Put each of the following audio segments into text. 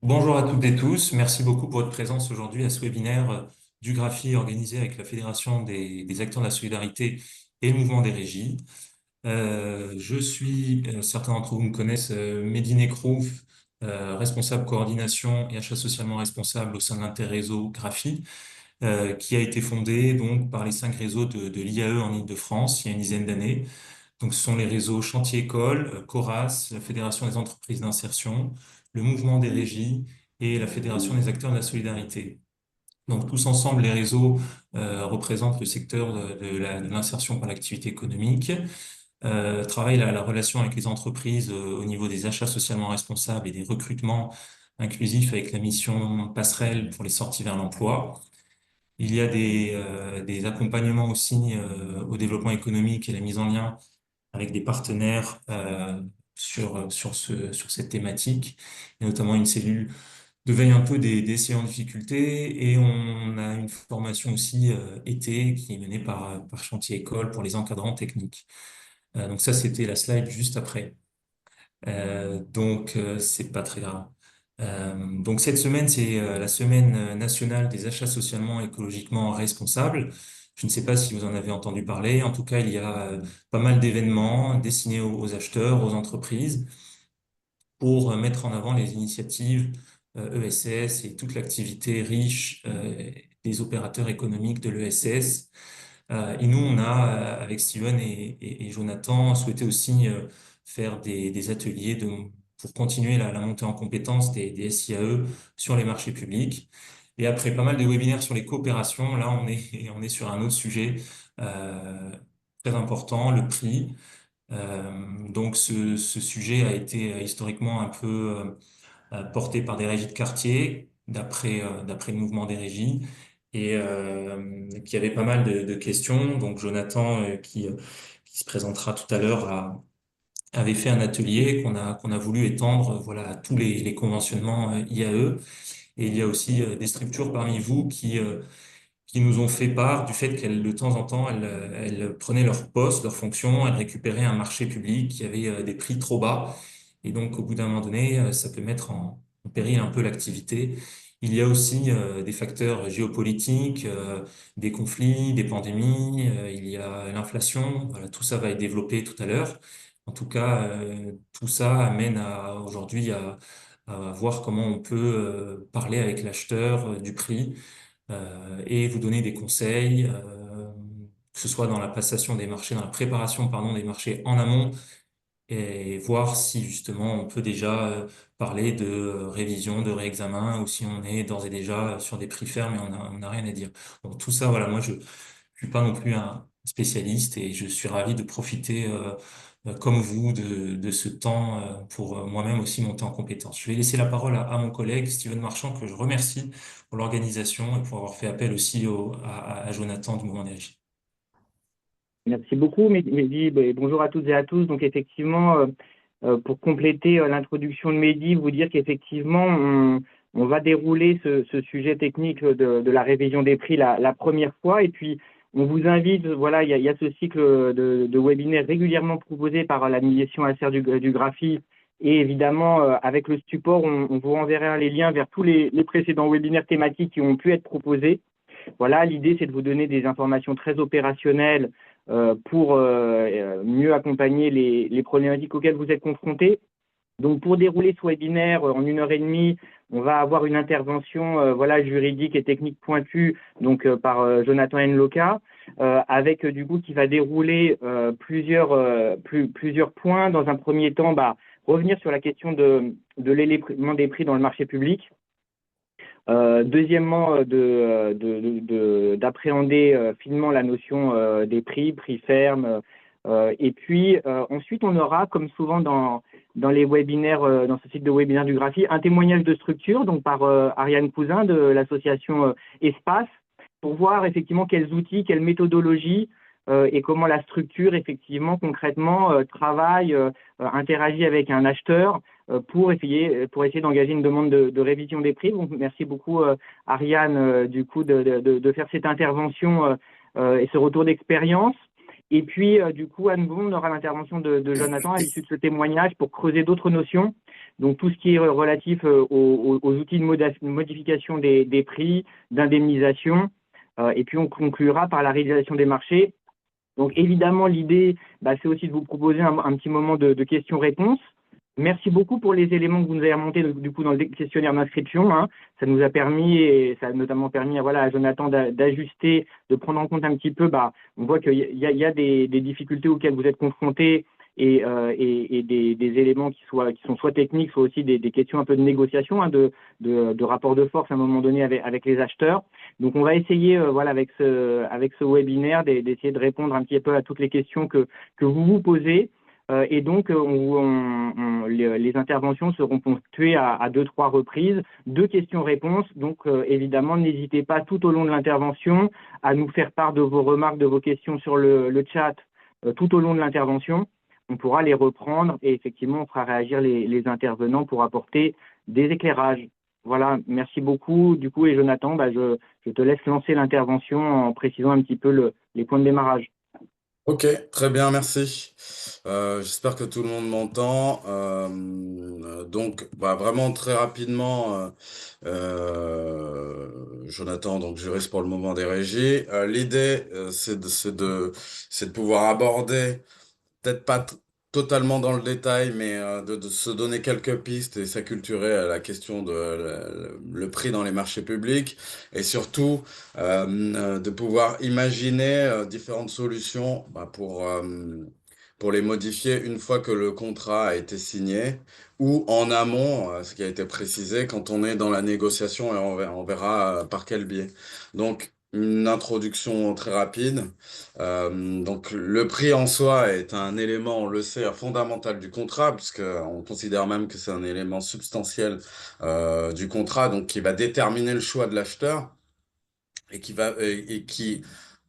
Bonjour à toutes et tous. Merci beaucoup pour votre présence aujourd'hui à ce webinaire du Graphi organisé avec la Fédération des acteurs de la solidarité et le mouvement des régies. Certains d'entre vous me connaissent, Mehdi Nekrouf, responsable coordination et achat socialement responsable au sein de l'interréseau Graphi, qui a été fondé donc par les 5 réseaux de l'IAE en Île-de-France il y a une dizaine d'années. Donc, ce sont les réseaux Chantier École, Coras, la Fédération des entreprises d'insertion, le Mouvement des régies et la Fédération des acteurs de la solidarité. Donc, tous ensemble, les réseaux représentent le secteur de l'insertion par l'activité économique, travaillent la relation avec les entreprises au niveau des achats socialement responsables et des recrutements inclusifs avec la mission passerelle pour les sorties vers l'emploi. Il y a des accompagnements aussi au développement économique et la mise en lien avec des partenaires sur cette thématique, et notamment une cellule de veille un peu des SIA en difficulté, et on a une formation aussi été qui est menée par Chantier École pour les encadrants techniques. Donc ça, c'était la slide juste après. C'est pas très grave. Donc cette semaine, c'est la semaine nationale des achats socialement et écologiquement responsables. Je ne sais pas si vous en avez entendu parler. En tout cas, il y a pas mal d'événements destinés aux acheteurs, aux entreprises, pour mettre en avant les initiatives ESS et toute l'activité riche des opérateurs économiques de l'ESS. Et nous, on a, avec Steven et Jonathan, souhaité aussi faire des ateliers pour continuer la montée en compétences des SIAE sur les marchés publics. Et après pas mal de webinaires sur les coopérations, là, on est sur un autre sujet euh, très important, le prix. Ce sujet a été historiquement un peu porté par des régies de quartier, d'après le mouvement des régies, et qui avait pas mal de questions. Donc Jonathan, qui se présentera tout à l'heure, avait fait un atelier qu'on a voulu étendre, voilà, à tous les conventionnements IAE. Et il y a aussi des structures parmi vous qui nous ont fait part du fait qu'elles, de temps en temps, elles prenaient leur poste, leur fonction, elles récupéraient un marché public qui avait des prix trop bas. Et donc, au bout d'un moment donné, ça peut mettre en péril un peu l'activité. Il y a aussi des facteurs géopolitiques, des conflits, des pandémies, il y a l'inflation. Voilà, tout ça va être développé tout à l'heure. En tout cas, tout ça amène aujourd'hui à voir comment on peut parler avec l'acheteur du prix et vous donner des conseils, que ce soit dans la passation des marchés, dans la préparation, pardon, des marchés en amont, et voir si justement on peut déjà parler de révision, de réexamen, ou si on est d'ores et déjà sur des prix fermes et on a rien à dire. Donc tout ça, voilà, moi je suis pas non plus un spécialiste et je suis ravi de profiter comme vous de ce temps pour moi-même aussi monter en compétence. Je vais laisser la parole à mon collègue Steven Marchand, que je remercie pour l'organisation et pour avoir fait appel aussi à Jonathan du Mouvement des Régies. Merci beaucoup, Mehdi. Bonjour à toutes et à tous. Donc, effectivement, pour compléter l'introduction de Mehdi, vous dire qu'effectivement, on va dérouler ce sujet technique de la révision des prix la première fois. Et puis, on vous invite, voilà, il y a ce cycle de webinaires régulièrement proposé par l'administration ASR du Graphi. Et évidemment, avec le support, on vous renverra les liens vers tous les précédents webinaires thématiques qui ont pu être proposés. Voilà, l'idée, c'est de vous donner des informations très opérationnelles pour mieux accompagner les problématiques auxquelles vous êtes confrontés. Donc, pour dérouler ce webinaire en 1 heure et demie, on va avoir une intervention voilà, juridique et technique pointue donc, par Jonathan Nloka, avec du coup qui va dérouler plusieurs points. Dans un premier temps, revenir sur la question de l'élément des prix dans le marché public. Deuxièmement, d'appréhender finement la notion des prix fermes. Et puis ensuite, on aura, comme souvent dans les webinaires, dans ce cycle de webinaire du Graphi, un témoignage de structure, donc par Ariane Cousin de l'association Espace, pour voir effectivement quels outils, quelles méthodologies et comment la structure, effectivement, concrètement, travaille, interagit avec un acheteur pour essayer d'engager une demande de révision des prix. Donc, merci beaucoup, Ariane, du coup, de faire cette intervention et ce retour d'expérience. Et puis, du coup, à nouveau, on aura l'intervention de Jonathan à l'issue de ce témoignage pour creuser d'autres notions. donc tout ce qui est relatif aux outils de modification des prix, d'indemnisation, et puis on conclura par la réalisation des marchés. Donc évidemment, l'idée, bah, c'est aussi de vous proposer un petit moment de questions-réponses. Merci beaucoup pour les éléments que vous nous avez remontés du coup dans le questionnaire d'inscription, hein. Ça nous a permis, et ça a notamment permis voilà, à Jonathan d'ajuster, de prendre en compte un petit peu, bah, on voit qu'il y a des difficultés auxquelles vous êtes confrontés et des éléments qui sont soit techniques, soit aussi des questions un peu de négociation, hein, de rapport de force à un moment donné avec les acheteurs. Donc on va essayer voilà, avec ce webinaire d'essayer de répondre un petit peu à toutes les questions que vous vous posez. Et donc, les interventions seront ponctuées à deux, trois reprises, deux questions-réponses. Donc, évidemment, n'hésitez pas tout au long de l'intervention à nous faire part de vos remarques, de vos questions sur le chat tout au long de l'intervention. On pourra les reprendre et effectivement, on fera réagir les intervenants pour apporter des éclairages. Voilà, merci beaucoup. Du coup, et Jonathan, bah, je te laisse lancer l'intervention en précisant un petit peu les points de démarrage. Ok, très bien, merci. J'espère que tout le monde m'entend. Donc, bah, vraiment très rapidement, Jonathan, donc juriste pour le moment des régies. L'idée, c'est de pouvoir aborder peut-être pas totalement dans le détail, mais de se donner quelques pistes et s'acculturer à la question de le prix dans les marchés publics et surtout de pouvoir imaginer différentes solutions bah, pour les modifier une fois que le contrat a été signé ou en amont, ce qui a été précisé quand on est dans la négociation et on verra par quel biais. Donc, une introduction très rapide. Donc le prix en soi est un élément, on le sait, fondamental du contrat, puisque on considère même que c'est un élément substantiel du contrat, donc qui va déterminer le choix de l'acheteur et qui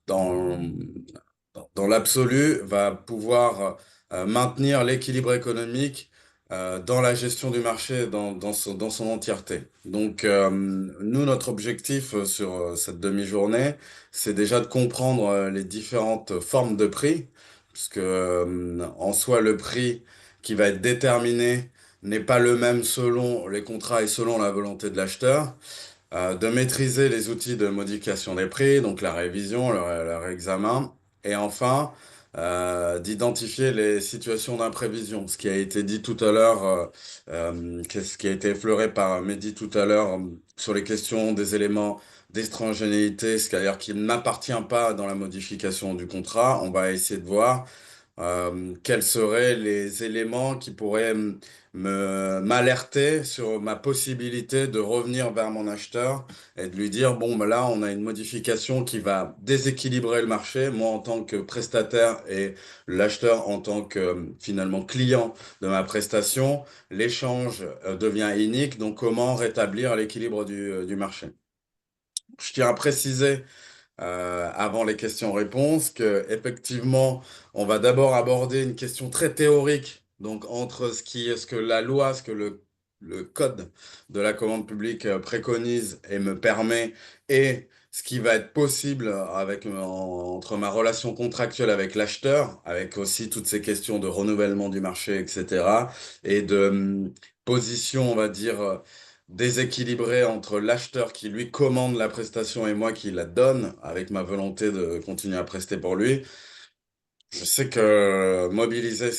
dans dans l'absolu va pouvoir maintenir l'équilibre économique dans la gestion du marché dans son entièreté. Donc, nous, notre objectif sur cette demi-journée, c'est déjà de comprendre les différentes formes de prix, puisque en soi, le prix qui va être déterminé n'est pas le même selon les contrats et selon la volonté de l'acheteur de maîtriser les outils de modification des prix, donc la révision, leur examen, et enfin d'identifier les situations d'imprévision, ce qui a été dit tout à l'heure, ce qui a été effleuré par Mehdi tout à l'heure sur les questions des éléments d'extrangenéité, c'est-à-dire qui n'appartient pas dans la modification du contrat. On va essayer de voir quels seraient les éléments qui pourraient m'alerter sur ma possibilité de revenir vers mon acheteur et de lui dire, bon, ben là, on a une modification qui va déséquilibrer le marché, moi en tant que prestataire et l'acheteur en tant que finalement client de ma prestation, l'échange devient inique, donc comment rétablir l'équilibre du marché? Je tiens à préciser avant les questions-réponses, que effectivement, on va d'abord aborder une question très théorique, donc entre ce que la loi, ce que le code de la commande publique préconise et me permet, et ce qui va être possible entre ma relation contractuelle avec l'acheteur, avec aussi toutes ces questions de renouvellement du marché, etc., et de position, on va dire, déséquilibré entre l'acheteur qui lui commande la prestation et moi qui la donne avec ma volonté de continuer à prester pour lui. Je sais que mobiliser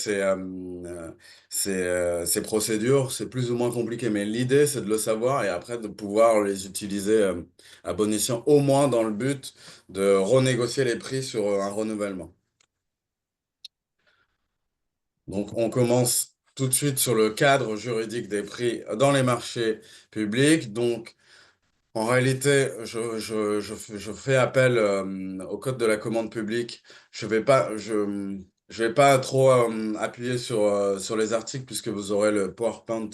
ces procédures, c'est plus ou moins compliqué, mais l'idée, c'est de le savoir et après de pouvoir les utiliser à bon escient, au moins dans le but de renégocier les prix sur un renouvellement. Donc, on commence tout de suite sur le cadre juridique des prix dans les marchés publics. Donc, en réalité, je fais appel au code de la commande publique. Je vais pas trop appuyer sur les articles puisque vous aurez le PowerPoint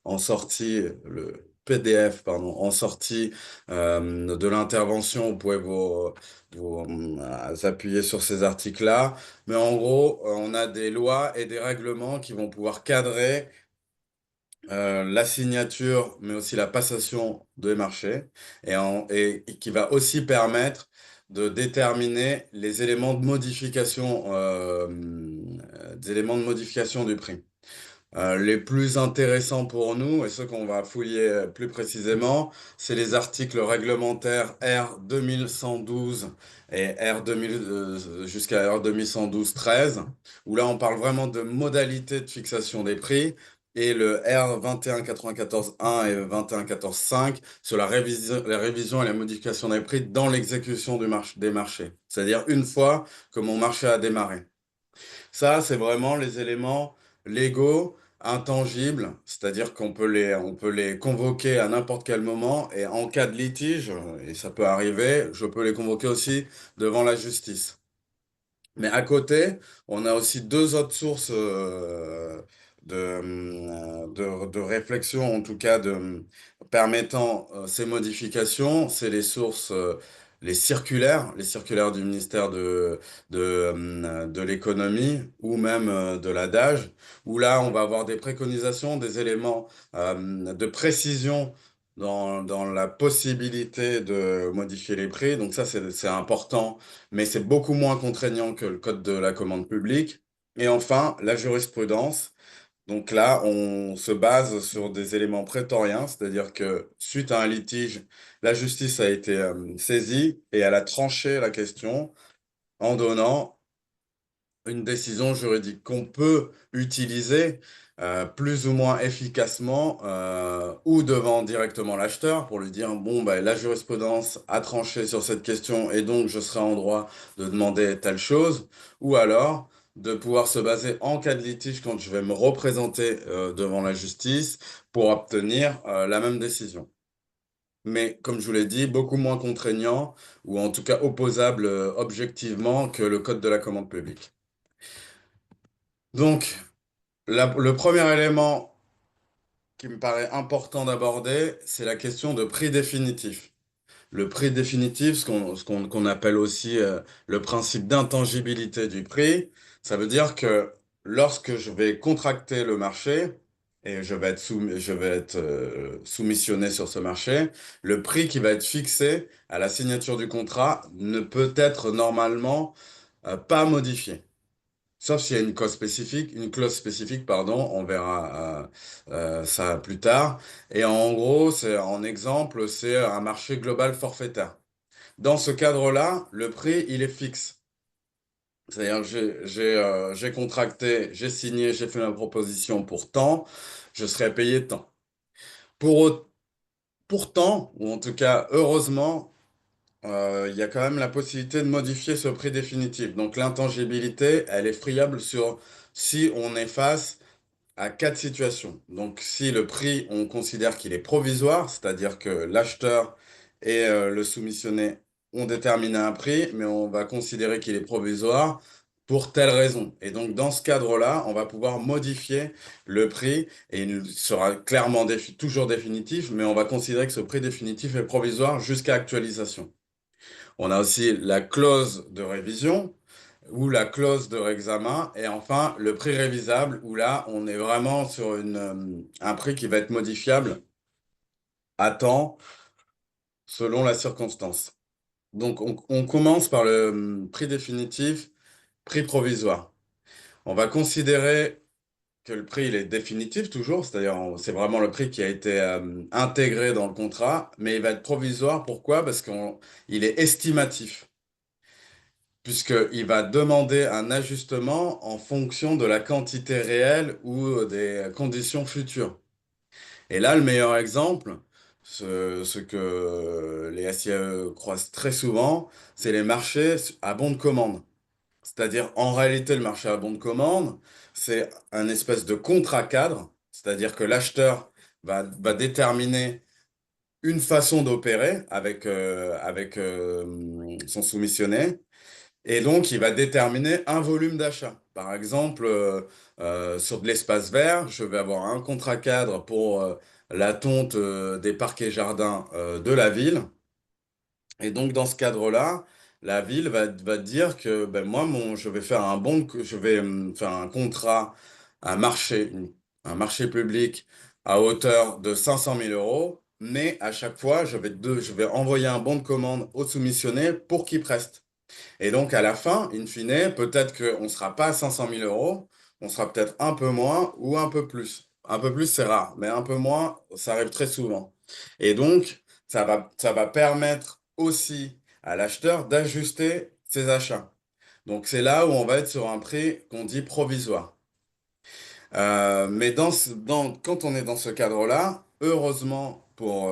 en sortie, le PDF, pardon, en sortie de l'intervention. Vous pouvez vous appuyer sur ces articles-là. Mais en gros, on a des lois et des règlements qui vont pouvoir cadrer la signature, mais aussi la passation des marchés, et qui va aussi permettre de déterminer les éléments de modification, des éléments de modification du prix. Les plus intéressants pour nous et ceux qu'on va fouiller plus précisément, c'est les articles réglementaires R 2112 et R 2000, jusqu'à R 2112-13, où là on parle vraiment de modalités de fixation des prix, et le R 2194-1 et 2114-5 sur la révision et la modification des prix dans l'exécution des marchés, c'est-à-dire une fois que mon marché a démarré. Ça, c'est vraiment les éléments légaux, intangibles, c'est-à-dire on peut les convoquer à n'importe quel moment et en cas de litige, et ça peut arriver, je peux les convoquer aussi devant la justice. Mais à côté, on a aussi deux autres sources de réflexion, en tout cas permettant ces modifications. C'est les sources, les circulaires du ministère de l'économie ou même de l'ADAGE, où là, on va avoir des préconisations, des éléments de précision dans la possibilité de modifier les prix. Donc ça, c'est important, mais c'est beaucoup moins contraignant que le code de la commande publique. Et enfin, la jurisprudence. Donc là, on se base sur des éléments prétoriens, c'est-à-dire que suite à un litige, la justice a été saisie et elle a tranché la question en donnant une décision juridique qu'on peut utiliser plus ou moins efficacement ou devant directement l'acheteur pour lui dire, bon, bah, la jurisprudence a tranché sur cette question et donc je serai en droit de demander telle chose, ou alors de pouvoir se baser en cas de litige quand je vais me représenter devant la justice pour obtenir la même décision. Mais comme je vous l'ai dit, beaucoup moins contraignant ou en tout cas opposable objectivement que le code de la commande publique. Donc, le premier élément qui me paraît important d'aborder, c'est la question de prix définitif. Le prix définitif, qu'on appelle aussi le principe d'intangibilité du prix, ça veut dire que lorsque je vais contracter le marché et je vais être soumissionné sur ce marché, le prix qui va être fixé à la signature du contrat ne peut être normalement pas modifié. Sauf s'il y a une clause spécifique, pardon, on verra ça plus tard. Et en gros, en exemple, c'est un marché global forfaitaire. Dans ce cadre-là, le prix, il est fixe. C'est-à-dire que j'ai contracté, j'ai signé, j'ai fait ma proposition pour tant, je serai payé tant. Pour, au- Pourtant, ou en tout cas, heureusement, il y a quand même la possibilité de modifier ce prix définitif. Donc l'intangibilité, elle est friable sur si on est face à quatre situations. Donc, si le prix, on considère qu'il est provisoire, c'est-à-dire que l'acheteur et le soumissionné ont déterminé un prix, mais on va considérer qu'il est provisoire pour telle raison. Et donc, dans ce cadre-là, on va pouvoir modifier le prix et il sera clairement toujours définitif, mais on va considérer que ce prix définitif est provisoire jusqu'à actualisation. On a aussi la clause de révision ou la clause de réexamen, et enfin le prix révisable, où là, on est vraiment sur un prix qui va être modifiable à temps selon la circonstance. Donc, on commence par le prix définitif, prix provisoire. On va considérer que le prix, il est définitif toujours, c'est-à-dire c'est vraiment le prix qui a été intégré dans le contrat, mais il va être provisoire. Pourquoi? Parce qu'il est estimatif, puisqu'il va demander un ajustement en fonction de la quantité réelle ou des conditions futures. Et là, le meilleur exemple, ce que les SIAE croisent très souvent, c'est les marchés à bon de commande. C'est-à-dire, en réalité, le marché à bon de commande, c'est un espèce de contrat cadre, c'est-à-dire que l'acheteur va déterminer une façon d'opérer avec son soumissionné, et donc, il va déterminer un volume d'achat. Par exemple, sur de l'espace vert, je vais avoir un contrat cadre pour la tonte des parcs et jardins de la ville. Et donc, dans ce cadre-là, la ville va dire que ben, moi, je vais faire je vais faire un contrat, un marché, un marché public à hauteur de 500 000 euros. Mais à chaque fois, je vais envoyer un bon de commande au soumissionné pour qu'il preste. Et donc, à la fin, in fine, peut-être qu'on ne sera pas à 500 000 euros, on sera peut-être un peu moins ou un peu plus. Un peu plus, c'est rare, mais un peu moins, ça arrive très souvent. Et donc, ça va permettre aussi à l'acheteur d'ajuster ses achats. Donc, c'est là où on va être sur un prix qu'on dit provisoire. Mais quand on est dans ce cadre-là, heureusement pour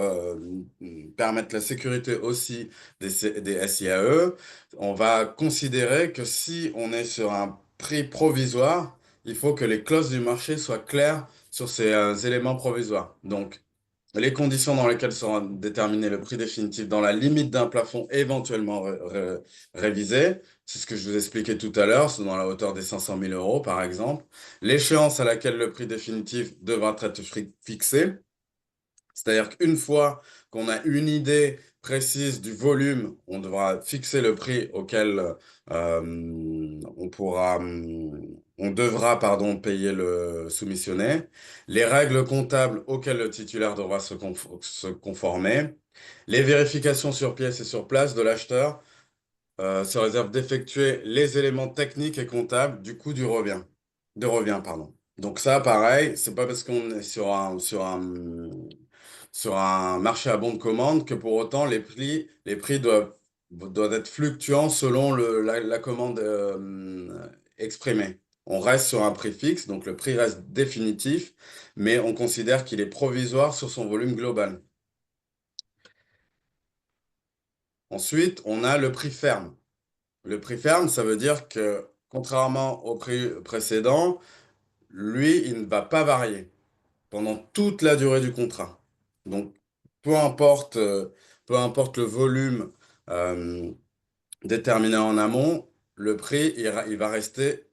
permettre la sécurité aussi des SIAE, on va considérer que si on est sur un prix provisoire, il faut que les clauses du marché soient claires sur ces éléments provisoires. Donc, les conditions dans lesquelles sera déterminé le prix définitif dans la limite d'un plafond éventuellement révisé, c'est ce que je vous expliquais tout à l'heure, c'est dans la hauteur des 500 000 euros par exemple. L'échéance à laquelle le prix définitif devra être fixé, c'est-à-dire qu'une fois qu'on a une idée précise du volume, on devra fixer le prix auquel on devra, pardon, payer le soumissionné, les règles comptables auxquelles le titulaire devra se conformer, les vérifications sur pièce et sur place de l'acheteur se réservent d'effectuer les éléments techniques et comptables du coût de revient, pardon. Donc ça, pareil, c'est pas parce qu'on est sur un marché à bon de commande que pour autant les prix doivent être fluctuants selon la commande exprimée. On reste sur un prix fixe, donc le prix reste définitif, mais on considère qu'il est provisoire sur son volume global. Ensuite, on a le prix ferme. Le prix ferme, ça veut dire que contrairement au prix précédent, lui, il ne va pas varier pendant toute la durée du contrat. Donc, peu importe, euh, peu importe le volume euh, déterminé en amont, le prix, il va rester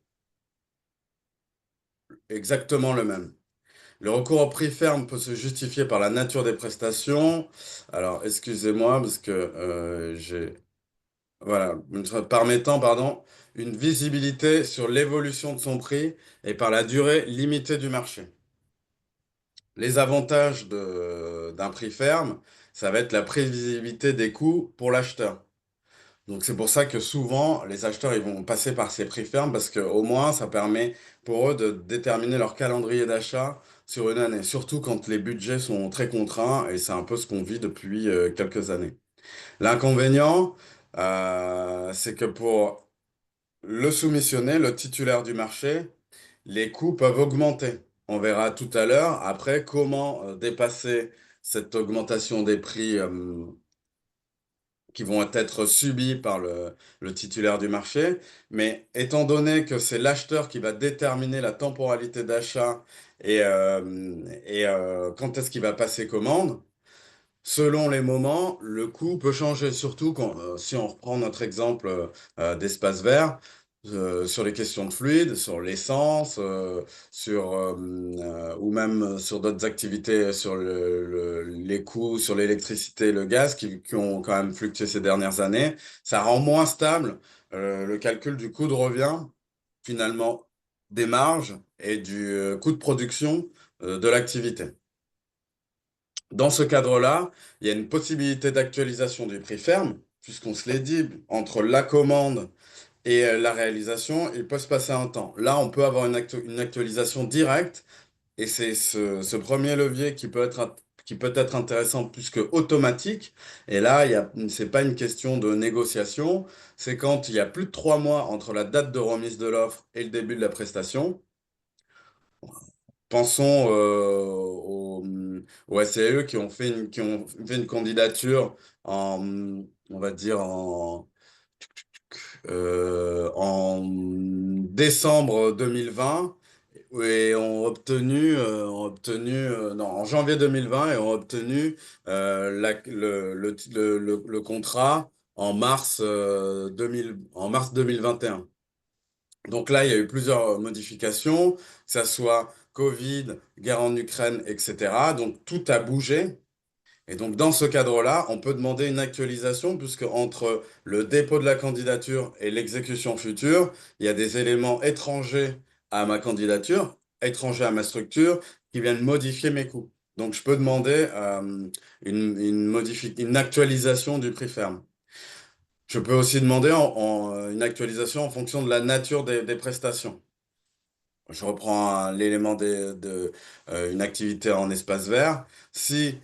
exactement le même. Le recours au prix ferme peut se justifier par la nature des prestations. Alors, excusez-moi, parce que voilà, permettant, pardon, une visibilité sur l'évolution de son prix et par la durée limitée du marché. Les avantages d'un prix ferme, ça va être la prévisibilité des coûts pour l'acheteur. Donc c'est pour ça que souvent les acheteurs ils vont passer par ces prix fermes parce que au moins ça permet pour eux de déterminer leur calendrier d'achat sur une année, surtout quand les budgets sont très contraints et c'est un peu ce qu'on vit depuis quelques années. L'inconvénient, c'est que pour le soumissionné, le titulaire du marché, les coûts peuvent augmenter. On verra tout à l'heure, après, comment dépasser cette augmentation des prix qui vont être subis par le titulaire du marché. Mais étant donné que c'est l'acheteur qui va déterminer la temporalité d'achat et quand est-ce qu'il va passer commande, selon les moments, le coût peut changer, surtout si on reprend notre exemple d'espace vert, sur les questions de fluide, sur l'essence, ou même sur d'autres activités, sur les coûts, sur l'électricité et le gaz qui ont quand même fluctué ces dernières années. Ça rend moins stable le calcul du coût de revient, finalement, des marges et du coût de production de l'activité. Dans ce cadre-là, il y a une possibilité d'actualisation du prix ferme, puisqu'on se l'est dit, entre la commande et la réalisation, il peut se passer un temps. Là, on peut avoir une actualisation directe, et c'est ce premier levier qui peut être intéressant plus que automatique. Et là, c'est pas une question de négociation, c'est quand il y a plus de 3 mois entre la date de remise de l'offre et le début de la prestation. Pensons aux SCE qui ont fait une candidature on va dire, en décembre 2020 et non, en janvier 2020 et ont obtenu le contrat en mars 2021. Donc là, il y a eu plusieurs modifications, que ça soit Covid, guerre en Ukraine, etc. Donc tout a bougé. Et donc dans ce cadre-là, on peut demander une actualisation puisque entre le dépôt de la candidature et l'exécution future, il y a des éléments étrangers à ma candidature, étrangers à ma structure, qui viennent modifier mes coûts. Donc je peux demander une actualisation du prix ferme. Je peux aussi demander une actualisation en fonction de la nature des prestations. je reprends l'élément une activité en espace vert. Si,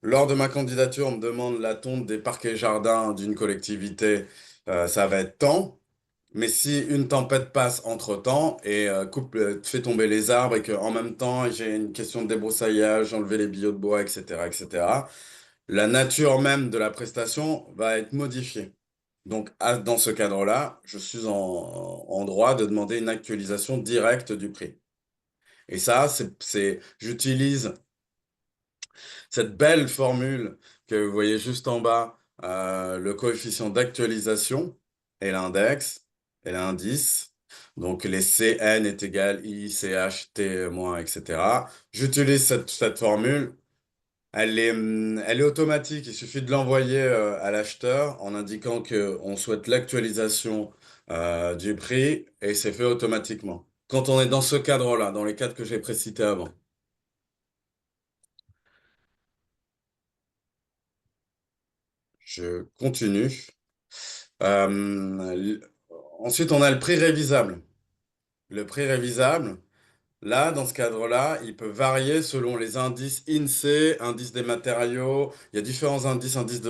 lors de ma candidature, on me demande la tonte des parcs et jardins d'une collectivité, ça va être tant. Mais si une tempête passe entre-temps et fait tomber les arbres et qu'en même temps j'ai une question de débroussaillage, enlever les billots de bois, etc., la nature même de la prestation va être modifiée. Donc, dans ce cadre-là, je suis en droit de demander une actualisation directe du prix. Et ça, j'utilise cette belle formule que vous voyez juste en bas, le coefficient d'actualisation et l'index et l'indice. Donc, les CN est égal I, CH, T moins, etc. J'utilise cette formule. Elle est automatique. Il suffit de l'envoyer à l'acheteur en indiquant qu'on souhaite l'actualisation du prix et c'est fait automatiquement. Quand on est dans ce cadre-là, dans les cadres que j'ai précités avant. Je continue. Euh, l- Ensuite, on a le prix révisable. Le prix révisable, là, dans ce cadre-là, il peut varier selon les indices INSEE, indice des matériaux. Il y a différents indices, indices du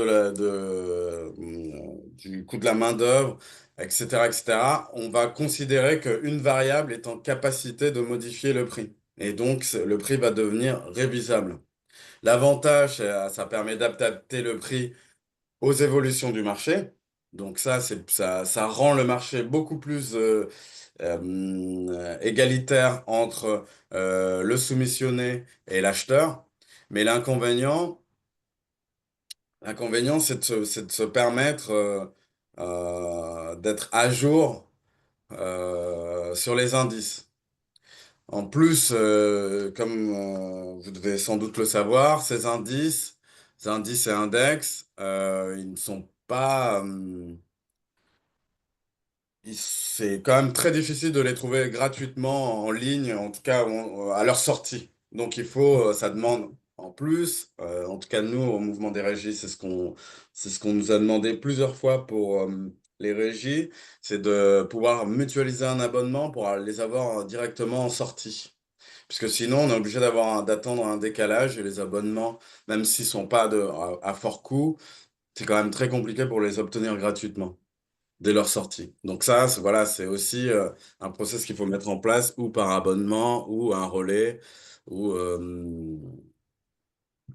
coût de la main-d'œuvre, etc., etc. On va considérer qu'une variable est en capacité de modifier le prix. Et donc, le prix va devenir révisable. L'avantage, ça permet d'adapter le prix aux évolutions du marché. Donc ça rend le marché beaucoup plus égalitaire entre le soumissionné et l'acheteur. Mais l'inconvénient, c'est de se permettre d'être à jour sur les indices. En plus, comme vous devez sans doute le savoir, ces indices et index, ils ne sont pas, c'est quand même très difficile de les trouver gratuitement en ligne, en tout cas à leur sortie. Donc ça demande en plus, en tout cas nous au mouvement des régies, c'est ce qu'on nous a demandé plusieurs fois pour les régies, c'est de pouvoir mutualiser un abonnement pour les avoir directement en sortie. Puisque sinon, on est obligé d'attendre un décalage et les abonnements, même s'ils sont pas à fort coût, c'est quand même très compliqué pour les obtenir gratuitement dès leur sortie. Donc ça, voilà, c'est aussi un process qu'il faut mettre en place ou par abonnement ou un relais ou, euh,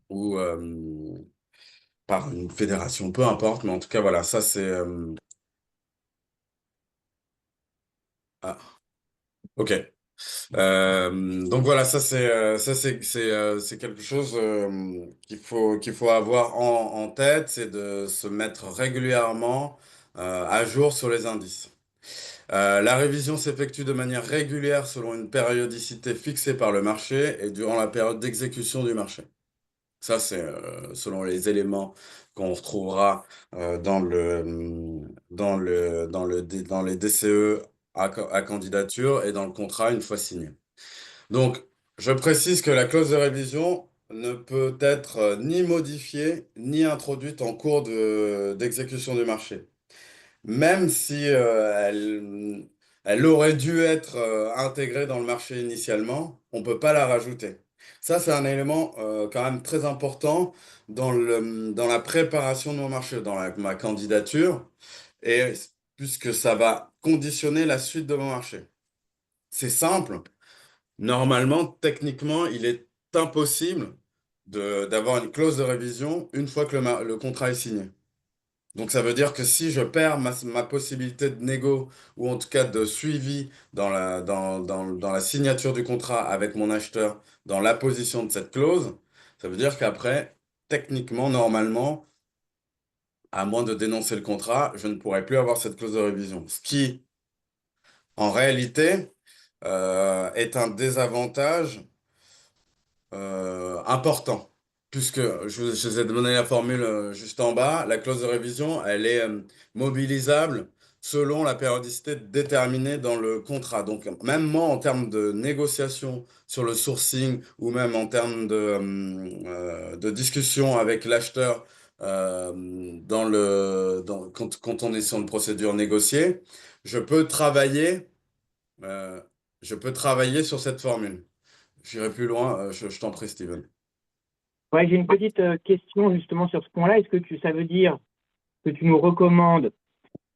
ou par une fédération, peu importe. Mais en tout cas, voilà, ça c'est... ah, ok. Donc voilà, c'est quelque chose qu'il faut avoir en tête, c'est de se mettre régulièrement à jour sur les indices. La révision s'effectue de manière régulière selon une périodicité fixée par le marché et durant la période d'exécution du marché. Ça, c'est selon les éléments qu'on retrouvera dans les DCE à candidature et dans le contrat une fois signé. Donc, je précise que la clause de révision ne peut être ni modifiée ni introduite en cours d'exécution du marché. Même si elle aurait dû être intégrée dans le marché initialement, on ne peut pas la rajouter. Ça, c'est un élément quand même très important dans la préparation de mon marché, ma candidature, et puisque ça va conditionner la suite de mon marché. C'est simple. Normalement, techniquement, il est impossible d'avoir une clause de révision une fois que le contrat est signé. Donc ça veut dire que si je perds ma possibilité de négo ou en tout cas de suivi dans la signature du contrat avec mon acheteur dans l'apposition de cette clause, ça veut dire qu'après, techniquement, normalement, à moins de dénoncer le contrat, je ne pourrai plus avoir cette clause de révision. Ce qui, en réalité, est un désavantage important. Puisque je vous ai donné la formule juste en bas, la clause de révision, elle est mobilisable selon la périodicité déterminée dans le contrat. Donc, même moi, en termes de négociation sur le sourcing ou même en termes de discussion avec l'acheteur quand on est sur une procédure négociée, je peux travailler, euh, je peux travailler sur cette formule. J'irai plus loin, je t'en prie, Steven. Ouais, j'ai une petite question justement sur ce point-là. Est-ce que ça veut dire que tu nous recommandes,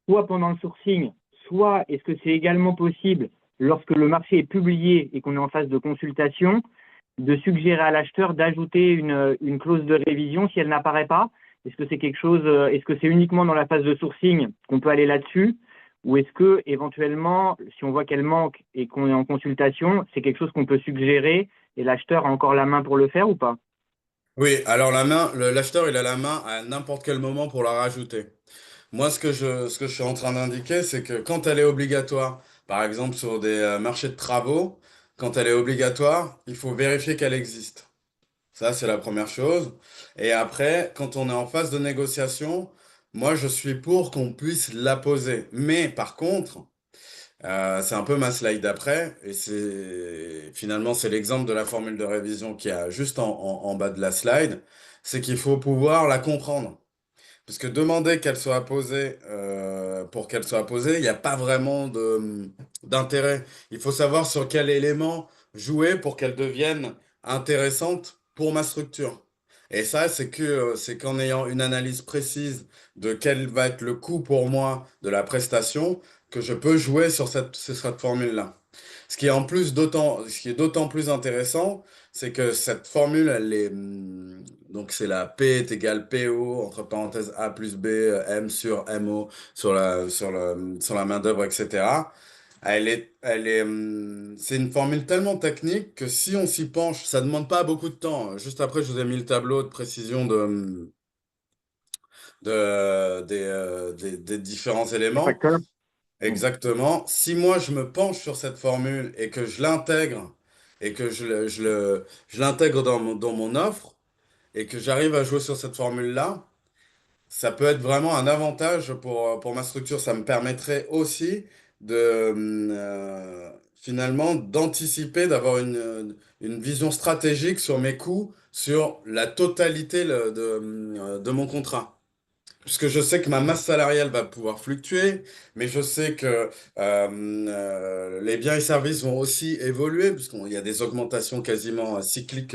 soit pendant le sourcing, soit est-ce que c'est également possible, lorsque le marché est publié et qu'on est en phase de consultation, de suggérer à l'acheteur d'ajouter une clause de révision si elle n'apparaît pas? Est-ce que c'est quelque chose, est-ce que c'est uniquement dans la phase de sourcing qu'on peut aller là-dessus? Ou est-ce que éventuellement, si on voit qu'elle manque et qu'on est en consultation, c'est quelque chose qu'on peut suggérer et l'acheteur a encore la main pour le faire ou pas? Oui, alors l'acheteur, il a la main à n'importe quel moment pour la rajouter. Moi, ce que je suis en train d'indiquer, c'est que quand elle est obligatoire, par exemple sur des marchés de travaux, quand elle est obligatoire, il faut vérifier qu'elle existe. Ça, c'est la première chose. Et après, quand on est en phase de négociation, moi, je suis pour qu'on puisse la poser. Mais par contre, c'est un peu ma slide d'après, et c'est l'exemple de la formule de révision qui a juste en bas de la slide, c'est qu'il faut pouvoir la comprendre. Parce que demander qu'elle soit posée pour qu'elle soit posée, il n'y a pas vraiment d'intérêt. Il faut savoir sur quel élément jouer pour qu'elle devienne intéressante pour ma structure. Et ça, c'est qu'en ayant une analyse précise de quel va être le coût pour moi de la prestation, que je peux jouer sur cette formule-là. Ce qui est d'autant plus intéressant, c'est que cette formule, donc c'est la P est égale PO, entre parenthèses A plus B, M sur MO, sur la main-d'œuvre, etc. C'est une formule tellement technique que si on s'y penche, ça demande pas beaucoup de temps. Juste après, je vous ai mis le tableau de précision des différents Un éléments. facteur? Hmm. Exactement. Si moi je me penche sur cette formule et que je l'intègre et que je l'intègre dans mon offre et que j'arrive à jouer sur cette formule-là, ça peut être vraiment un avantage pour ma structure. Ça me permettrait aussi de finalement d'anticiper, d'avoir une vision stratégique sur mes coûts, sur la totalité de mon contrat. Puisque je sais que ma masse salariale va pouvoir fluctuer, mais je sais que les biens et services vont aussi évoluer, puisqu'il y a des augmentations quasiment cycliques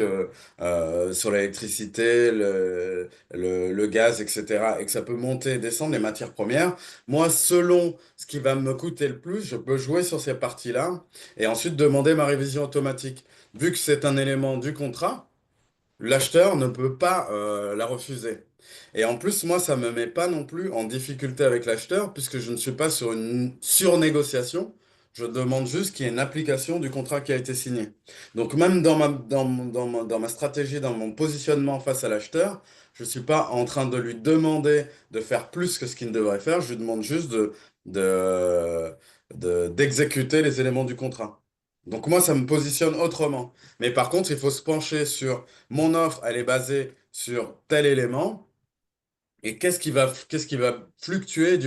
sur l'électricité, le gaz, etc., et que ça peut monter et descendre les matières premières. Moi, selon ce qui va me coûter le plus, je peux jouer sur ces parties-là et ensuite demander ma révision automatique. Vu que c'est un élément du contrat, l'acheteur ne peut pas la refuser. Et en plus, moi, ça me met pas non plus en difficulté avec l'acheteur, puisque je ne suis pas sur une surnégociation. Je demande juste qu'il y ait une application du contrat qui a été signé. Donc même dans ma stratégie, dans mon positionnement face à l'acheteur, je ne suis pas en train de lui demander de faire plus que ce qu'il ne devrait faire. Je lui demande juste de, d'exécuter les éléments du contrat. Donc moi, ça me positionne autrement. Mais par contre, il faut se pencher sur mon offre, elle est basée sur tel élément. Et qu'est-ce qui va fluctuer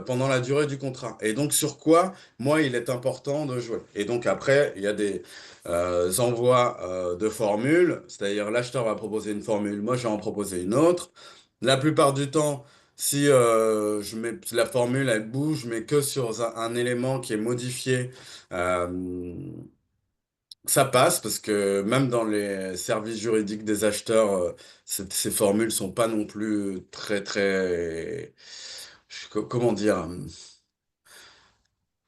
pendant la durée du contrat? Et donc, sur quoi, moi, il est important de jouer? Et donc, après, il y a des envois de formules, c'est-à-dire l'acheteur va proposer une formule, moi, je vais en proposer une autre. La plupart du temps, si la formule, elle bouge, mais que sur un élément qui est modifié, euh, ça passe parce que même dans les services juridiques des acheteurs, ces formules sont pas non plus comment dire,